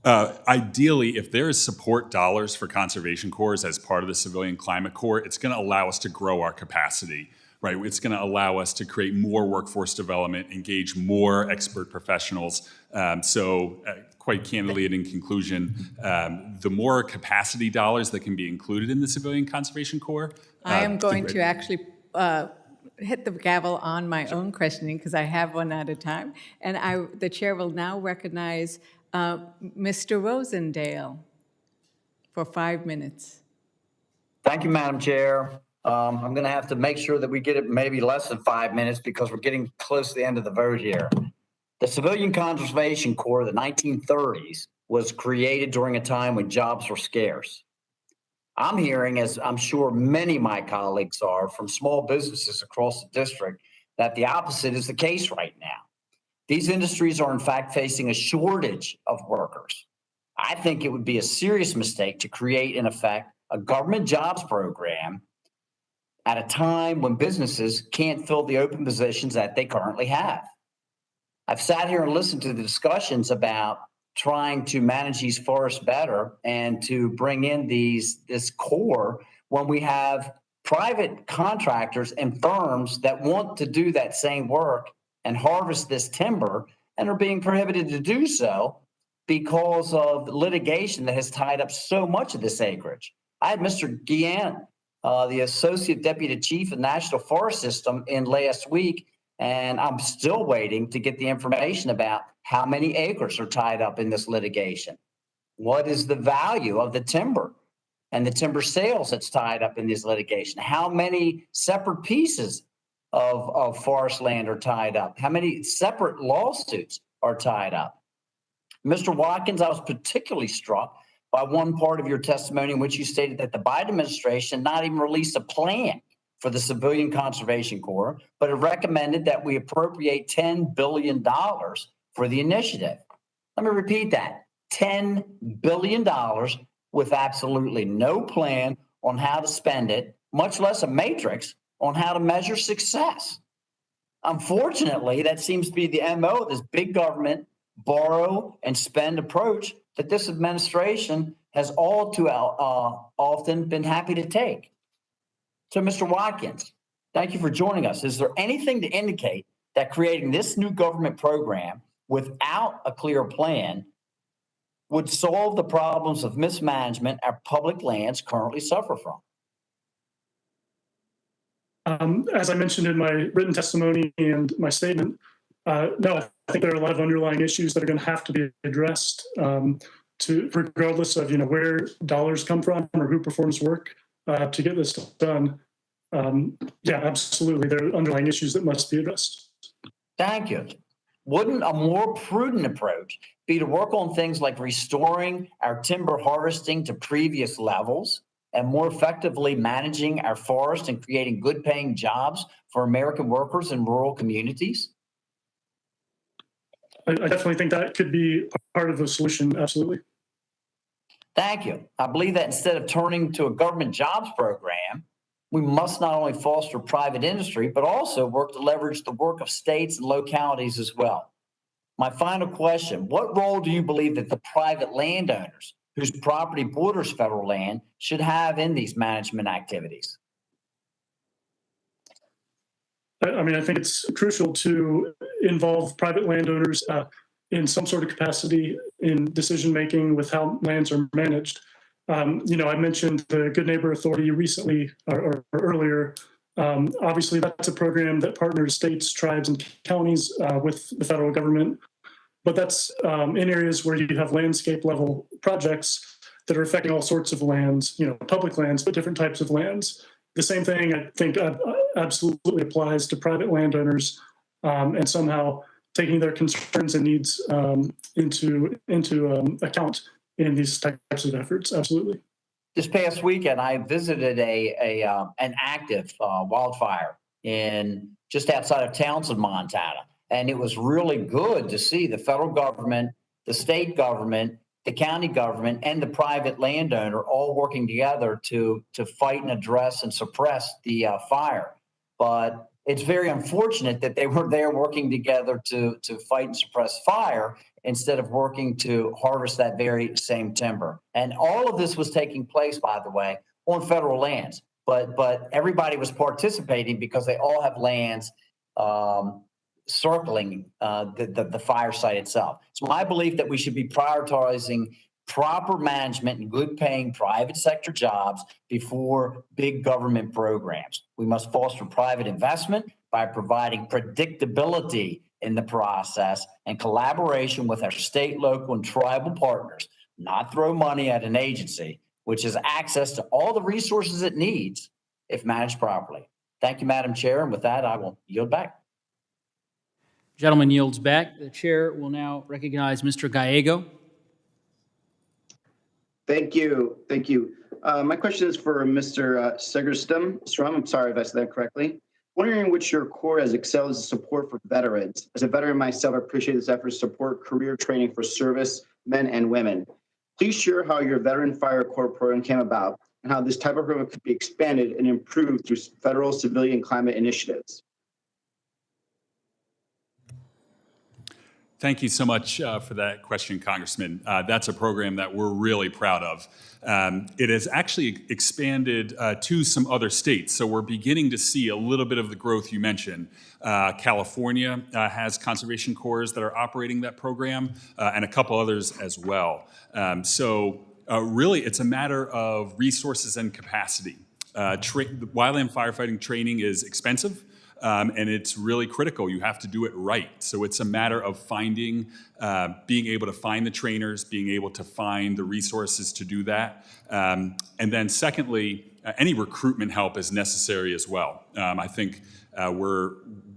Ideally, if there is support dollars for conservation corps as part of the Civilian Climate Corps, it's going to allow us to grow our capacity, right? It's going to allow us to create more workforce development, engage more expert professionals. Quite candidly and in conclusion, the more capacity dollars that can be included in the Civilian Conservation Corps. I am going to actually hit the gavel on my own questioning because I have one at a time. And the chair will now recognize Mr. Rosendale for 5 minutes. Thank you, Madam Chair. I'm going to have to make sure that we get it maybe less than 5 minutes because we're getting close to the end of the vote here. The Civilian Conservation Corps of the 1930s was created during a time when jobs were scarce. I'm hearing, as I'm sure many of my colleagues are, from small businesses across the district, that the opposite is the case right now. These industries are in fact facing a shortage of workers. I think it would be a serious mistake to create, in effect, a government jobs program at a time when businesses can't fill the open positions that they currently have. I've sat here and listened to the discussions about trying to manage these forests better and to bring in this core when we have private contractors and firms that want to do that same work and harvest this timber and are being prohibited to do so because of litigation that has tied up so much of this acreage. I had Mr. Guillen, the Associate Deputy Chief of National Forest System, in last week, and I'm still waiting to get the information about how many acres are tied up in this litigation. What is the value of the timber and the timber sales that's tied up in this litigation? How many separate pieces of forest land are tied up? How many separate lawsuits are tied up? Mr. Watkins, I was particularly struck by one part of your testimony in which you stated that the Biden administration not even released a plan for the Civilian Conservation Corps, but it recommended that we appropriate $10 billion for the initiative. Let me repeat that, $10 billion with absolutely no plan on how to spend it, much less a matrix on how to measure success. Unfortunately, that seems to be the MO of this big government borrow and spend approach that this administration has all too often been happy to take. So, Mr. Watkins, thank you for joining us. Is there anything to indicate that creating this new government program without a clear plan would solve the problems of mismanagement our public lands currently suffer from? As I mentioned in my written testimony and my statement, no, I think there are a lot of underlying issues that are going to have to be addressed regardless of where dollars come from or who performs work to get this done. Yeah, absolutely. There are underlying issues that must be addressed. Thank you. Wouldn't a more prudent approach be to work on things like restoring our timber harvesting to previous levels and more effectively managing our forest and creating good paying jobs for American workers in rural communities? I definitely think that could be part of the solution, absolutely. Thank you. I believe that instead of turning to a government jobs program, we must not only foster private industry, but also work to leverage the work of states and localities as well. My final question, what role do you believe that the private landowners whose property borders federal land should have in these management activities? I mean, I think it's crucial to involve private landowners in some sort of capacity in decision-making with how lands are managed. You know, I mentioned the Good Neighbor Authority recently or earlier. Obviously, that's a program that partners states, tribes, and counties with the federal government. But that's in areas where you have landscape level projects that are affecting all sorts of lands, you know, public lands, but different types of lands. The same thing, I think, absolutely applies to private landowners and somehow taking their concerns and needs into account in these types of efforts. Absolutely. This past weekend, I visited an active wildfire in just outside of Townsend, Montana. And it was really good to see the federal government, the state government, the county government, and the private landowner all working together to fight and address and suppress the fire. But it's very unfortunate that they were there working together to fight and suppress fire instead of working to harvest that very same timber. And all of this was taking place, by the way, on federal lands. But everybody was participating because they all have lands circling the fire site itself. It's my belief that we should be prioritizing proper management and good paying private sector jobs before big government programs. We must foster private investment by providing predictability in the process and collaboration with our state, local, and tribal partners, not throw money at an agency which has access to all the resources it needs if managed properly. Thank you, Madam Chair. And with that, I will yield back. Gentleman yields back. The chair will now recognize Mr. Gallego. Thank you. Thank you. My question is for Mr. Segerstam. I'm sorry if I said that correctly. Wondering which your Corps has excelled as support for veterans. As a veteran myself, I appreciate this effort to support career training for service men and women. Please share how your Veteran Fire Corps program came about and how this type of program could be expanded and improved through federal civilian climate initiatives. Thank you so much for that question, Congressman. That's a program that we're really proud of. It has actually expanded to some other states, so we're beginning to see a little bit of the growth you mentioned. California has conservation corps that are operating that program, and a couple others as well. So really, it's a matter of resources and capacity. Wildland firefighting training is expensive. And it's really critical. You have to do it right. So it's a matter of finding, being able to find the trainers, being able to find the resources to do that. And then secondly, any recruitment help is necessary as well. I think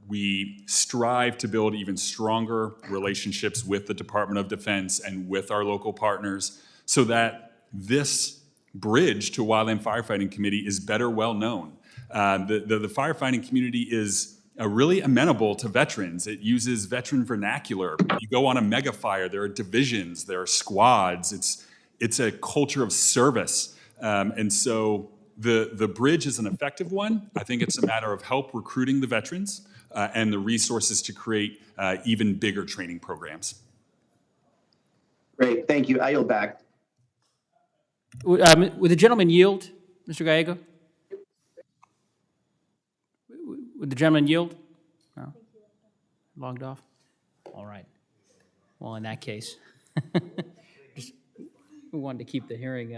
we strive to build even stronger relationships with the Department of Defense and with our local partners so that this bridge to Wildland Firefighting Committee is better well known. The firefighting community is really amenable to veterans. It uses veteran vernacular. You go on a mega fire, there are divisions, there are squads. It's a culture of service. And so the bridge is an effective one. I think it's a matter of help recruiting the veterans and the resources to create even bigger training programs. Great, thank you. I yield back. Would the gentleman yield, Mr. Gallego? Would the gentleman yield? No? Logged off? All right. Well, in that case, we wanted to keep the hearing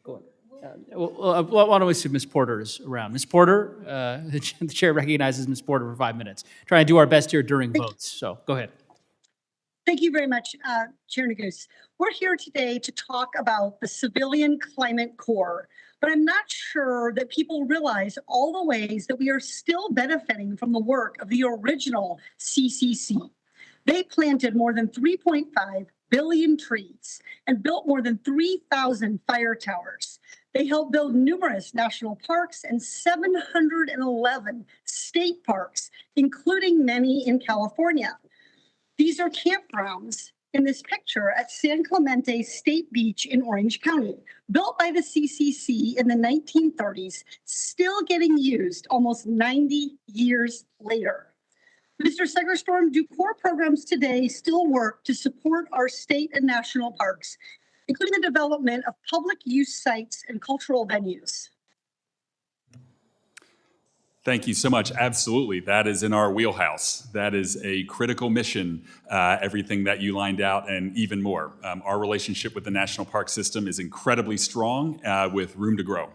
going. Why don't we see Ms. Porter is around? Ms. Porter, the chair recognizes Ms. Porter for 5 minutes. Trying to do our best here during votes, so go ahead. Thank you very much, Chair Nagus. We're here today to talk about the Civilian Climate Corps, but I'm not sure that people realize all the ways that we are still benefiting from the work of the original CCC. They planted more than 3.5 billion trees and built more than 3,000 fire towers. They helped build numerous national parks and 711 state parks, including many in California. These are campgrounds in this picture at San Clemente State Beach in Orange County, built by the CCC in the 1930s, still getting used almost 90 years later. Mr. Segerstorm, do core programs today still work to support our state and national parks, including the development of public use sites and cultural venues? Thank you so much. Absolutely. That is in our wheelhouse. That is a critical mission, everything that you lined out and even more. Our relationship with the National Park System is incredibly strong with room to grow.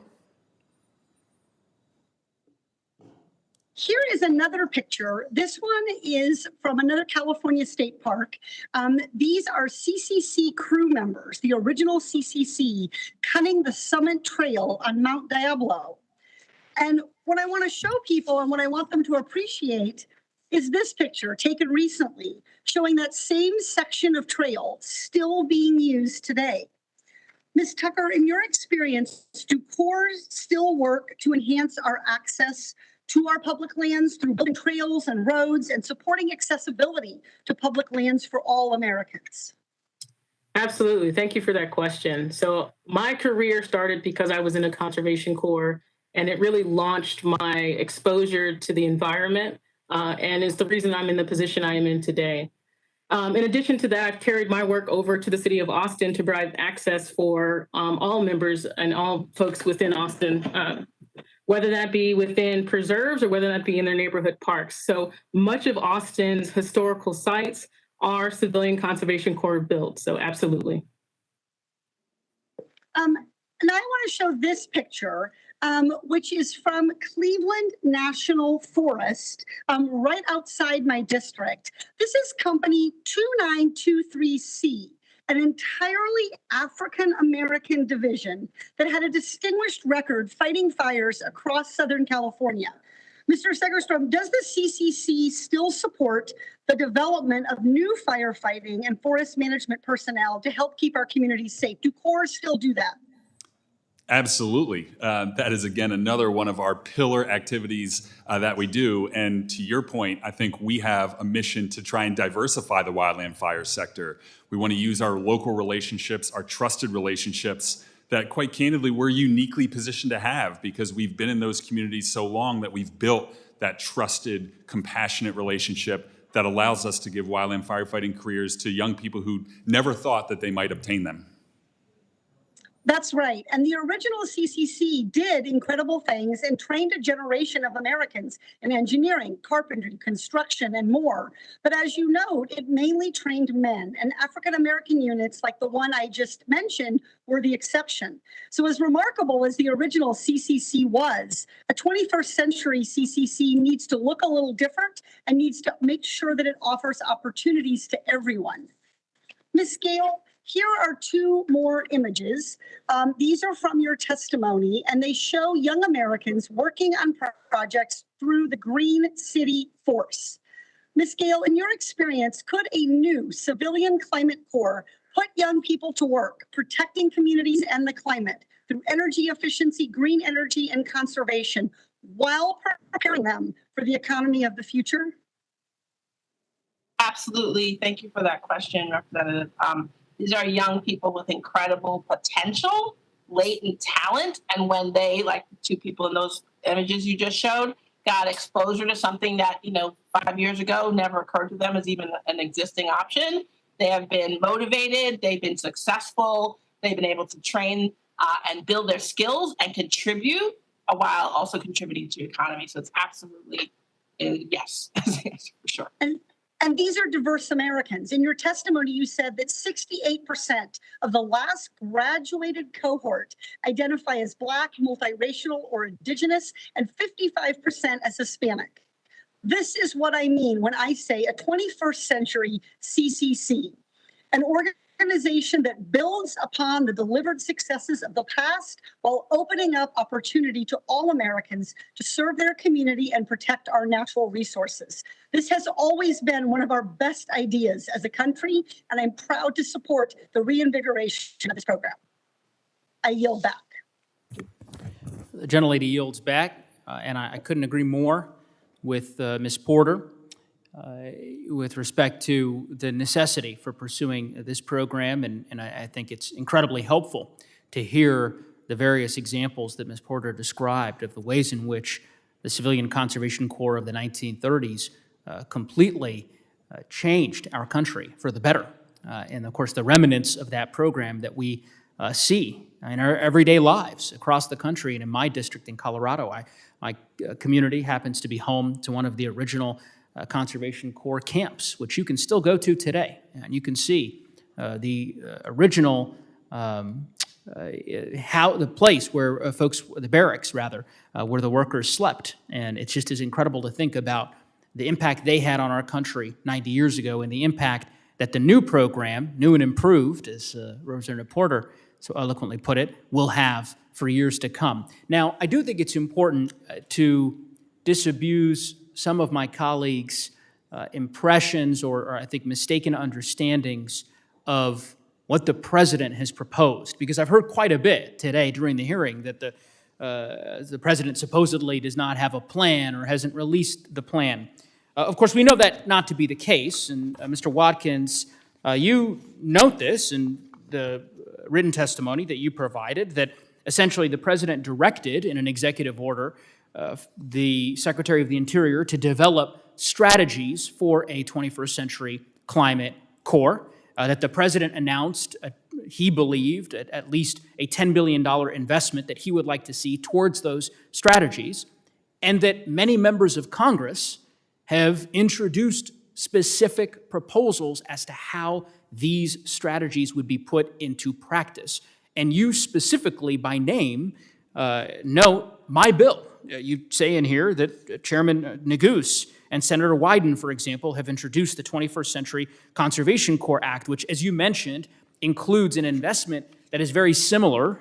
Here is another picture. This one is from another California state park. These are CCC crew members, the original CCC, cutting the Summit Trail on Mount Diablo. And what I want to show people and what I want them to appreciate is this picture taken recently, showing that same section of trail still being used today. Ms. Tucker, in your experience, do cores still work to enhance our access to our public lands through building trails and roads and supporting accessibility to public lands for all Americans? Absolutely. Thank you for that question. So my career started because I was in a conservation corps, and it really launched my exposure to the environment and is the reason I'm in the position I am in today. In addition to that, I've carried my work over to the city of Austin to provide access for all members and all folks within Austin, whether that be within preserves or whether that be in their neighborhood parks. So much of Austin's historical sites are Civilian Conservation Corps built, so absolutely. And I want to show this picture, which is from Cleveland National Forest, right outside my district. This is company 2923C, an entirely African-American division that had a distinguished record fighting fires across Southern California. Mr. Segerstorm, does the CCC still support the development of new firefighting and forest management personnel to help keep our communities safe? Do corps still do that? Absolutely. That is, again, another one of our pillar activities that we do. And to your point, I think we have a mission to try and diversify the wildland fire sector. We want to use our local relationships, our trusted relationships that, quite candidly, we're uniquely positioned to have because we've been in those communities so long that we've built that trusted, compassionate relationship that allows us to give wildland firefighting careers to young people who never thought that they might obtain them. That's right. And the original CCC did incredible things and trained a generation of Americans in engineering, carpentry, construction, and more. But as you note, it mainly trained men, and African-American units like the one I just mentioned were the exception. So as remarkable as the original CCC was, a 21st century CCC needs to look a little different and needs to make sure that it offers opportunities to everyone. Ms. Gale, here are two more images. These are from your testimony, and they show young Americans working on projects through the Green City Force. Ms. Gale, in your experience, could a new Civilian Climate Corps put young people to work, protecting communities and the climate through energy efficiency, green energy, and conservation, while preparing them for the economy of the future? Absolutely. Thank you for that question, Representative. These are young people with incredible potential, latent talent, and when they, like the two people in those images you just showed, got exposure to something that, 5 years ago never occurred to them as even an existing option, they have been motivated, they've been successful, they've been able to train and build their skills and contribute while also contributing to the economy. So it's absolutely yes, for sure. And these are diverse Americans. In your testimony, you said that 68% of the last graduated cohort identify as Black, multiracial, or Indigenous, and 55% as Hispanic. This is what I mean when I say a 21st century CCC, an organization that builds upon the delivered successes of the past while opening up opportunity to all Americans to serve their community and protect our natural resources. This has always been one of our best ideas as a country, and I'm proud to support the reinvigoration of this program. I yield back. The gentlelady yields back, and I couldn't agree more with Ms. Porter with respect to the necessity for pursuing this program, and I think it's incredibly helpful to hear the various examples that Ms. Porter described of the ways in which the Civilian Conservation Corps of the 1930s completely changed our country for the better. And of course, the remnants of that program that we see in our everyday lives across the country. And in my district in Colorado, my community happens to be home to one of the original Conservation Corps camps, which you can still go to today. And you can see the original, the place where the barracks rather, where the workers slept. And it's just as incredible to think about the impact they had on our country 90 years ago and the impact that the new program, new and improved, as Representative Porter so eloquently put it, will have for years to come. Now, I do think it's important to disabuse some of my colleagues' impressions or I think mistaken understandings of what the president has proposed, because I've heard quite a bit today during the hearing that the president supposedly does not have a plan or hasn't released the plan. Of course, we know that not to be the case, and Mr. Watkins, you note this in the written testimony that you provided, that essentially the president directed in an executive order the Secretary of the Interior to develop strategies for a 21st century climate corps, that the president announced, he believed, at least a $10 billion investment that he would like to see towards those strategies, and that many members of Congress have introduced specific proposals as to how these strategies would be put into practice. And you specifically, by name, note my bill. You say in here that Chairman Neguse and Senator Wyden, for example, have introduced the 21st Century Conservation Corps Act, which, as you mentioned, includes an investment that is very similar,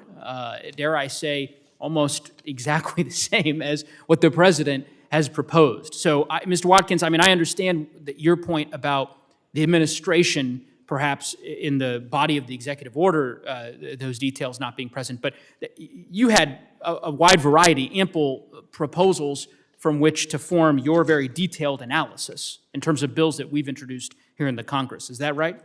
dare I say, almost exactly the same as what the president has proposed. So, Mr. Watkins, I mean, I understand that your point about the administration, perhaps in the body of the executive order, those details not being present, but you had a wide variety, ample proposals from which to form your very detailed analysis in terms of bills that we've introduced here in the Congress. Is that right?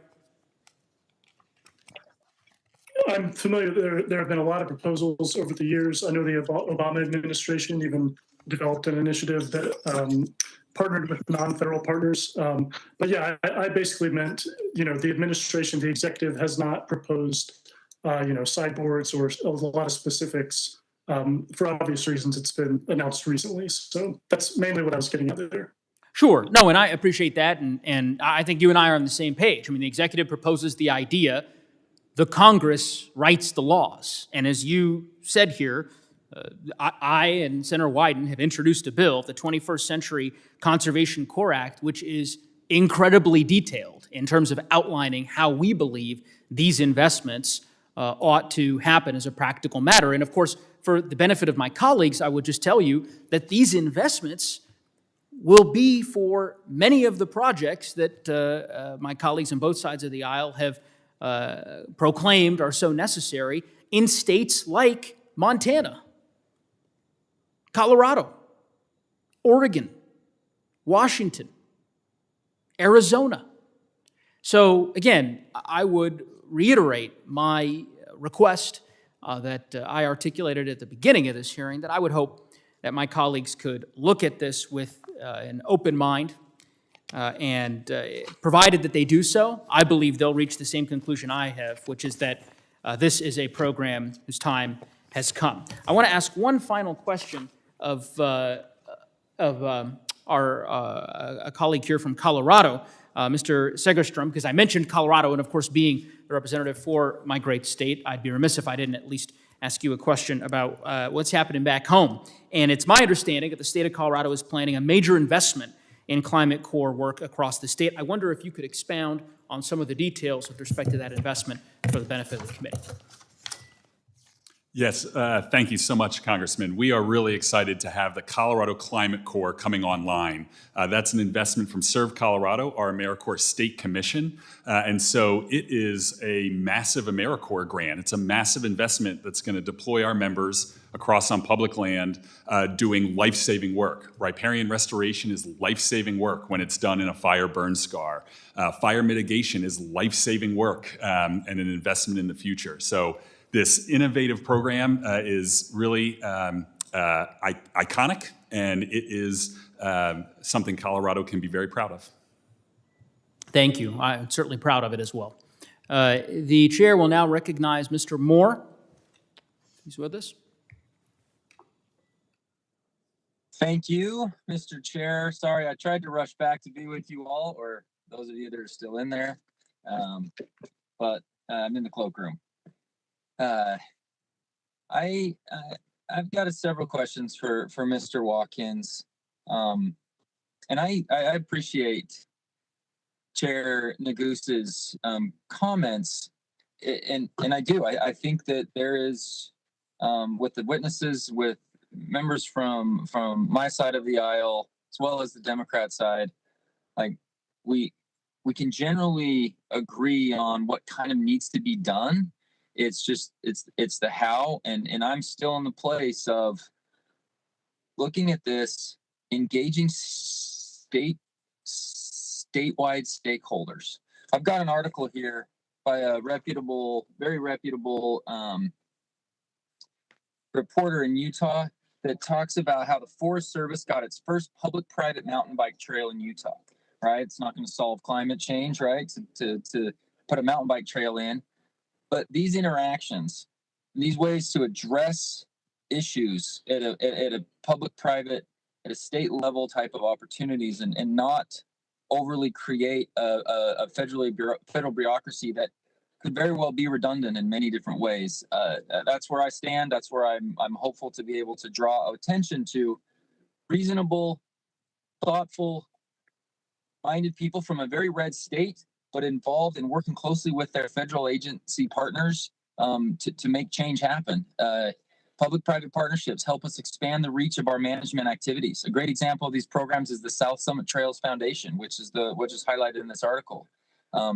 I'm familiar. There have been a lot of proposals over the years. I know the Obama administration even developed an initiative that partnered with non-federal partners. But yeah, I basically meant, the administration, the executive has not proposed, sideboards or a lot of specifics. For obvious reasons, it's been announced recently. So that's mainly what I was getting at there. Sure. No, and I appreciate that. And I think you and I are on the same page. I mean, the executive proposes the idea, the Congress writes the laws. And as you said here, I and Senator Wyden have introduced a bill, the 21st Century Conservation Corps Act, which is incredibly detailed in terms of outlining how we believe these investments ought to happen as a practical matter. And of course, for the benefit of my colleagues, I would just tell you that these investments will be for many of the projects that my colleagues on both sides of the aisle have proclaimed are so necessary in states like Montana, Colorado, Oregon, Washington, Arizona. So again, I would reiterate my request that I articulated at the beginning of this hearing, that I would hope that my colleagues could look at this with an open mind, and provided that they do so, I believe they'll reach the same conclusion I have, which is that this is a program whose time has come. I want to ask one final question of our a colleague here from Colorado, Mr. Segerstrom, because I mentioned Colorado, and of course, being the representative for my great state, I'd be remiss if I didn't at least ask you a question about what's happening back home. And it's my understanding that the state of Colorado is planning a major investment in Climate Corps work across the state. I wonder if you could expound on some of the details with respect to that investment for the benefit of the committee. Yes, thank you so much, Congressman. We are really excited to have the Colorado Climate Corps coming online. That's an investment from Serve Colorado, our AmeriCorps State Commission. And so it is a massive AmeriCorps grant. It's a massive investment that's going to deploy our members across on public land doing life-saving work. Riparian restoration is life-saving work when it's done in a fire burn scar. Fire mitigation is life-saving work and an investment in the future. So this innovative program is really iconic, and it is something Colorado can be very proud of. Thank you. I'm certainly proud of it as well. The chair will now recognize Mr. Moore. He's with us. Thank you, Mr. Chair. Sorry, I tried to rush back to be with you all, or those of you that are still in there, but I'm in the cloakroom. I've got several questions for Mr. Watkins, and I appreciate Chair Negus's comments, and I do. I think that there is, with the witnesses, with members from my side of the aisle as well as the Democrat side, like we can generally agree on what kind of needs to be done. It's just it's the how, and I'm still in the place of looking at this, engaging statewide stakeholders. I've got an article here by a very reputable reporter in Utah that talks about how the Forest Service got its first public-private mountain bike trail in Utah. Right, it's not going to solve climate change, right? To put a mountain bike trail in. But these interactions, these ways to address issues at a public-private, at a state level type of opportunities, and not overly create a federal bureaucracy that could very well be redundant in many different ways. That's where I stand. That's where I'm hopeful to be able to draw attention to reasonable, thoughtful, minded people from a very red state, but involved in working closely with their federal agency partners to make change happen. Public-private partnerships help us expand the reach of our management activities. A great example of these programs is the South Summit Trails Foundation, which is highlighted in this article.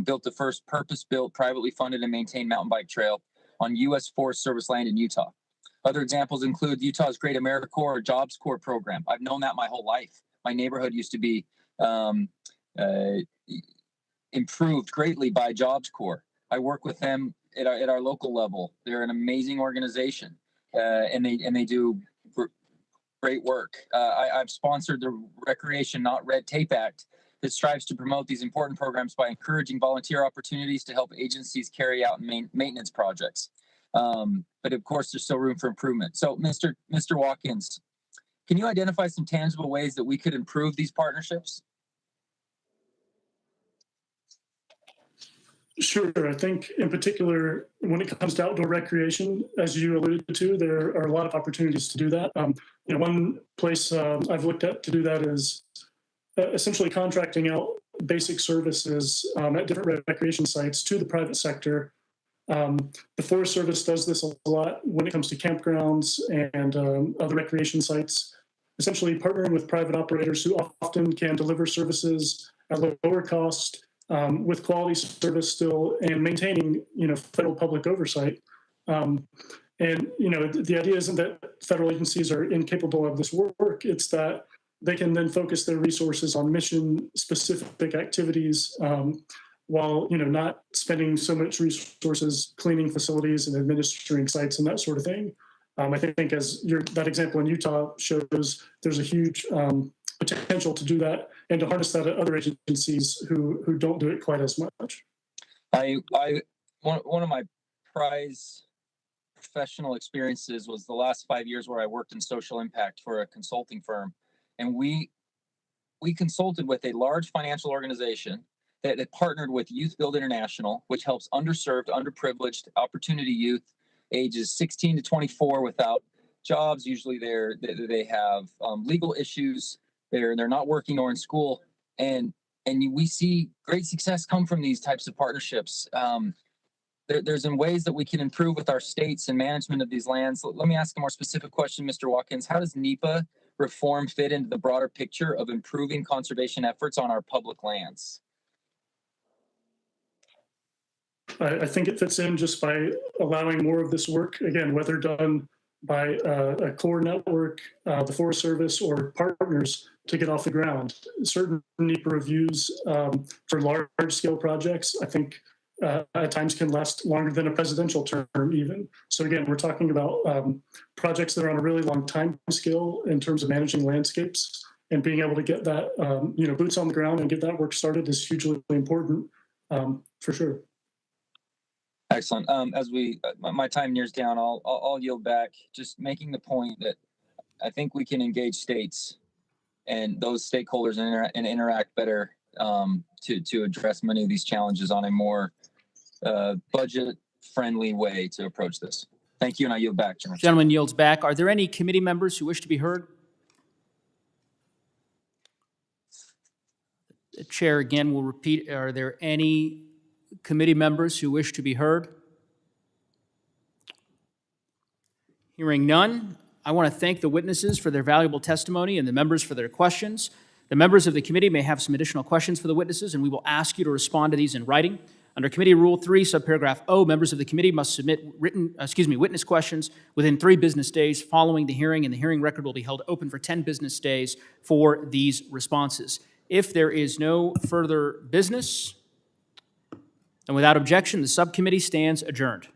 Built the first purpose-built, privately funded and maintained mountain bike trail on U.S. Forest Service land in Utah. Other examples include Utah's Great AmeriCorps or Jobs Corps program. I've known that my whole life. My neighborhood used to be improved greatly by Jobs Corps. I work with them at our local level. They're an amazing organization, and they do great work. I've sponsored the Recreation Not Red Tape Act that strives to promote these important programs by encouraging volunteer opportunities to help agencies carry out maintenance projects. But of course, there's still room for improvement. So, Mr. Watkins, can you identify some tangible ways that we could improve these partnerships? Sure. I think in particular, when it comes to outdoor recreation, as you alluded to, there are a lot of opportunities to do that. One place I've looked at to do that is essentially contracting out basic services at different recreation sites to the private sector. The Forest Service does this a lot when it comes to campgrounds and other recreation sites, essentially partnering with private operators who often can deliver services at lower cost, with quality service still, and maintaining, federal public oversight. And, the idea isn't that federal agencies are incapable of this work. It's that they can then focus their resources on mission-specific activities while, not spending so much resources cleaning facilities and administering sites and that sort of thing. I think as that example in Utah shows, there's a huge potential to do that and to harness that at other agencies who don't do it quite as much. One of my prize professional experiences was the last 5 years where I worked in social impact for a consulting firm, and we consulted with a large financial organization that had partnered with Youth Build International, which helps underserved, underprivileged, opportunity youth ages 16 to 24 without jobs. Usually they have legal issues. they're not working or in school, and we see great success come from these types of partnerships. There's in ways that we can improve with our states and management of these lands. Let me ask a more specific question, Mr. Watkins. How does NEPA reform fit into the broader picture of improving conservation efforts on our public lands? I think it fits in just by allowing more of this work, again, whether done by a core network, the Forest Service, or partners to get off the ground. Certain NEPA reviews for large-scale projects, I think at times can last longer than a presidential term even. So again, we're talking about projects that are on a really long time scale in terms of managing landscapes, and being able to get that, boots on the ground and get that work started is hugely important, for sure. Excellent. As my time nears down, I'll yield back, just making the point that I think we can engage states and those stakeholders and interact better to address many of these challenges on a more budget-friendly way to approach this. Thank you, and I yield back, Chairman. Gentleman yields back. Are there any committee members who wish to be heard? The chair again will repeat. Are there any committee members who wish to be heard? Hearing none, I want to thank the witnesses for their valuable testimony and the members for their questions. The members of the committee may have some additional questions for the witnesses, and we will ask you to respond to these in writing. Under Committee Rule 3, subparagraph O, members of the committee must submit witness questions within 3 business days following the hearing, and the hearing record will be held open for 10 business days for these responses. If there is no further business, and without objection, the subcommittee stands adjourned.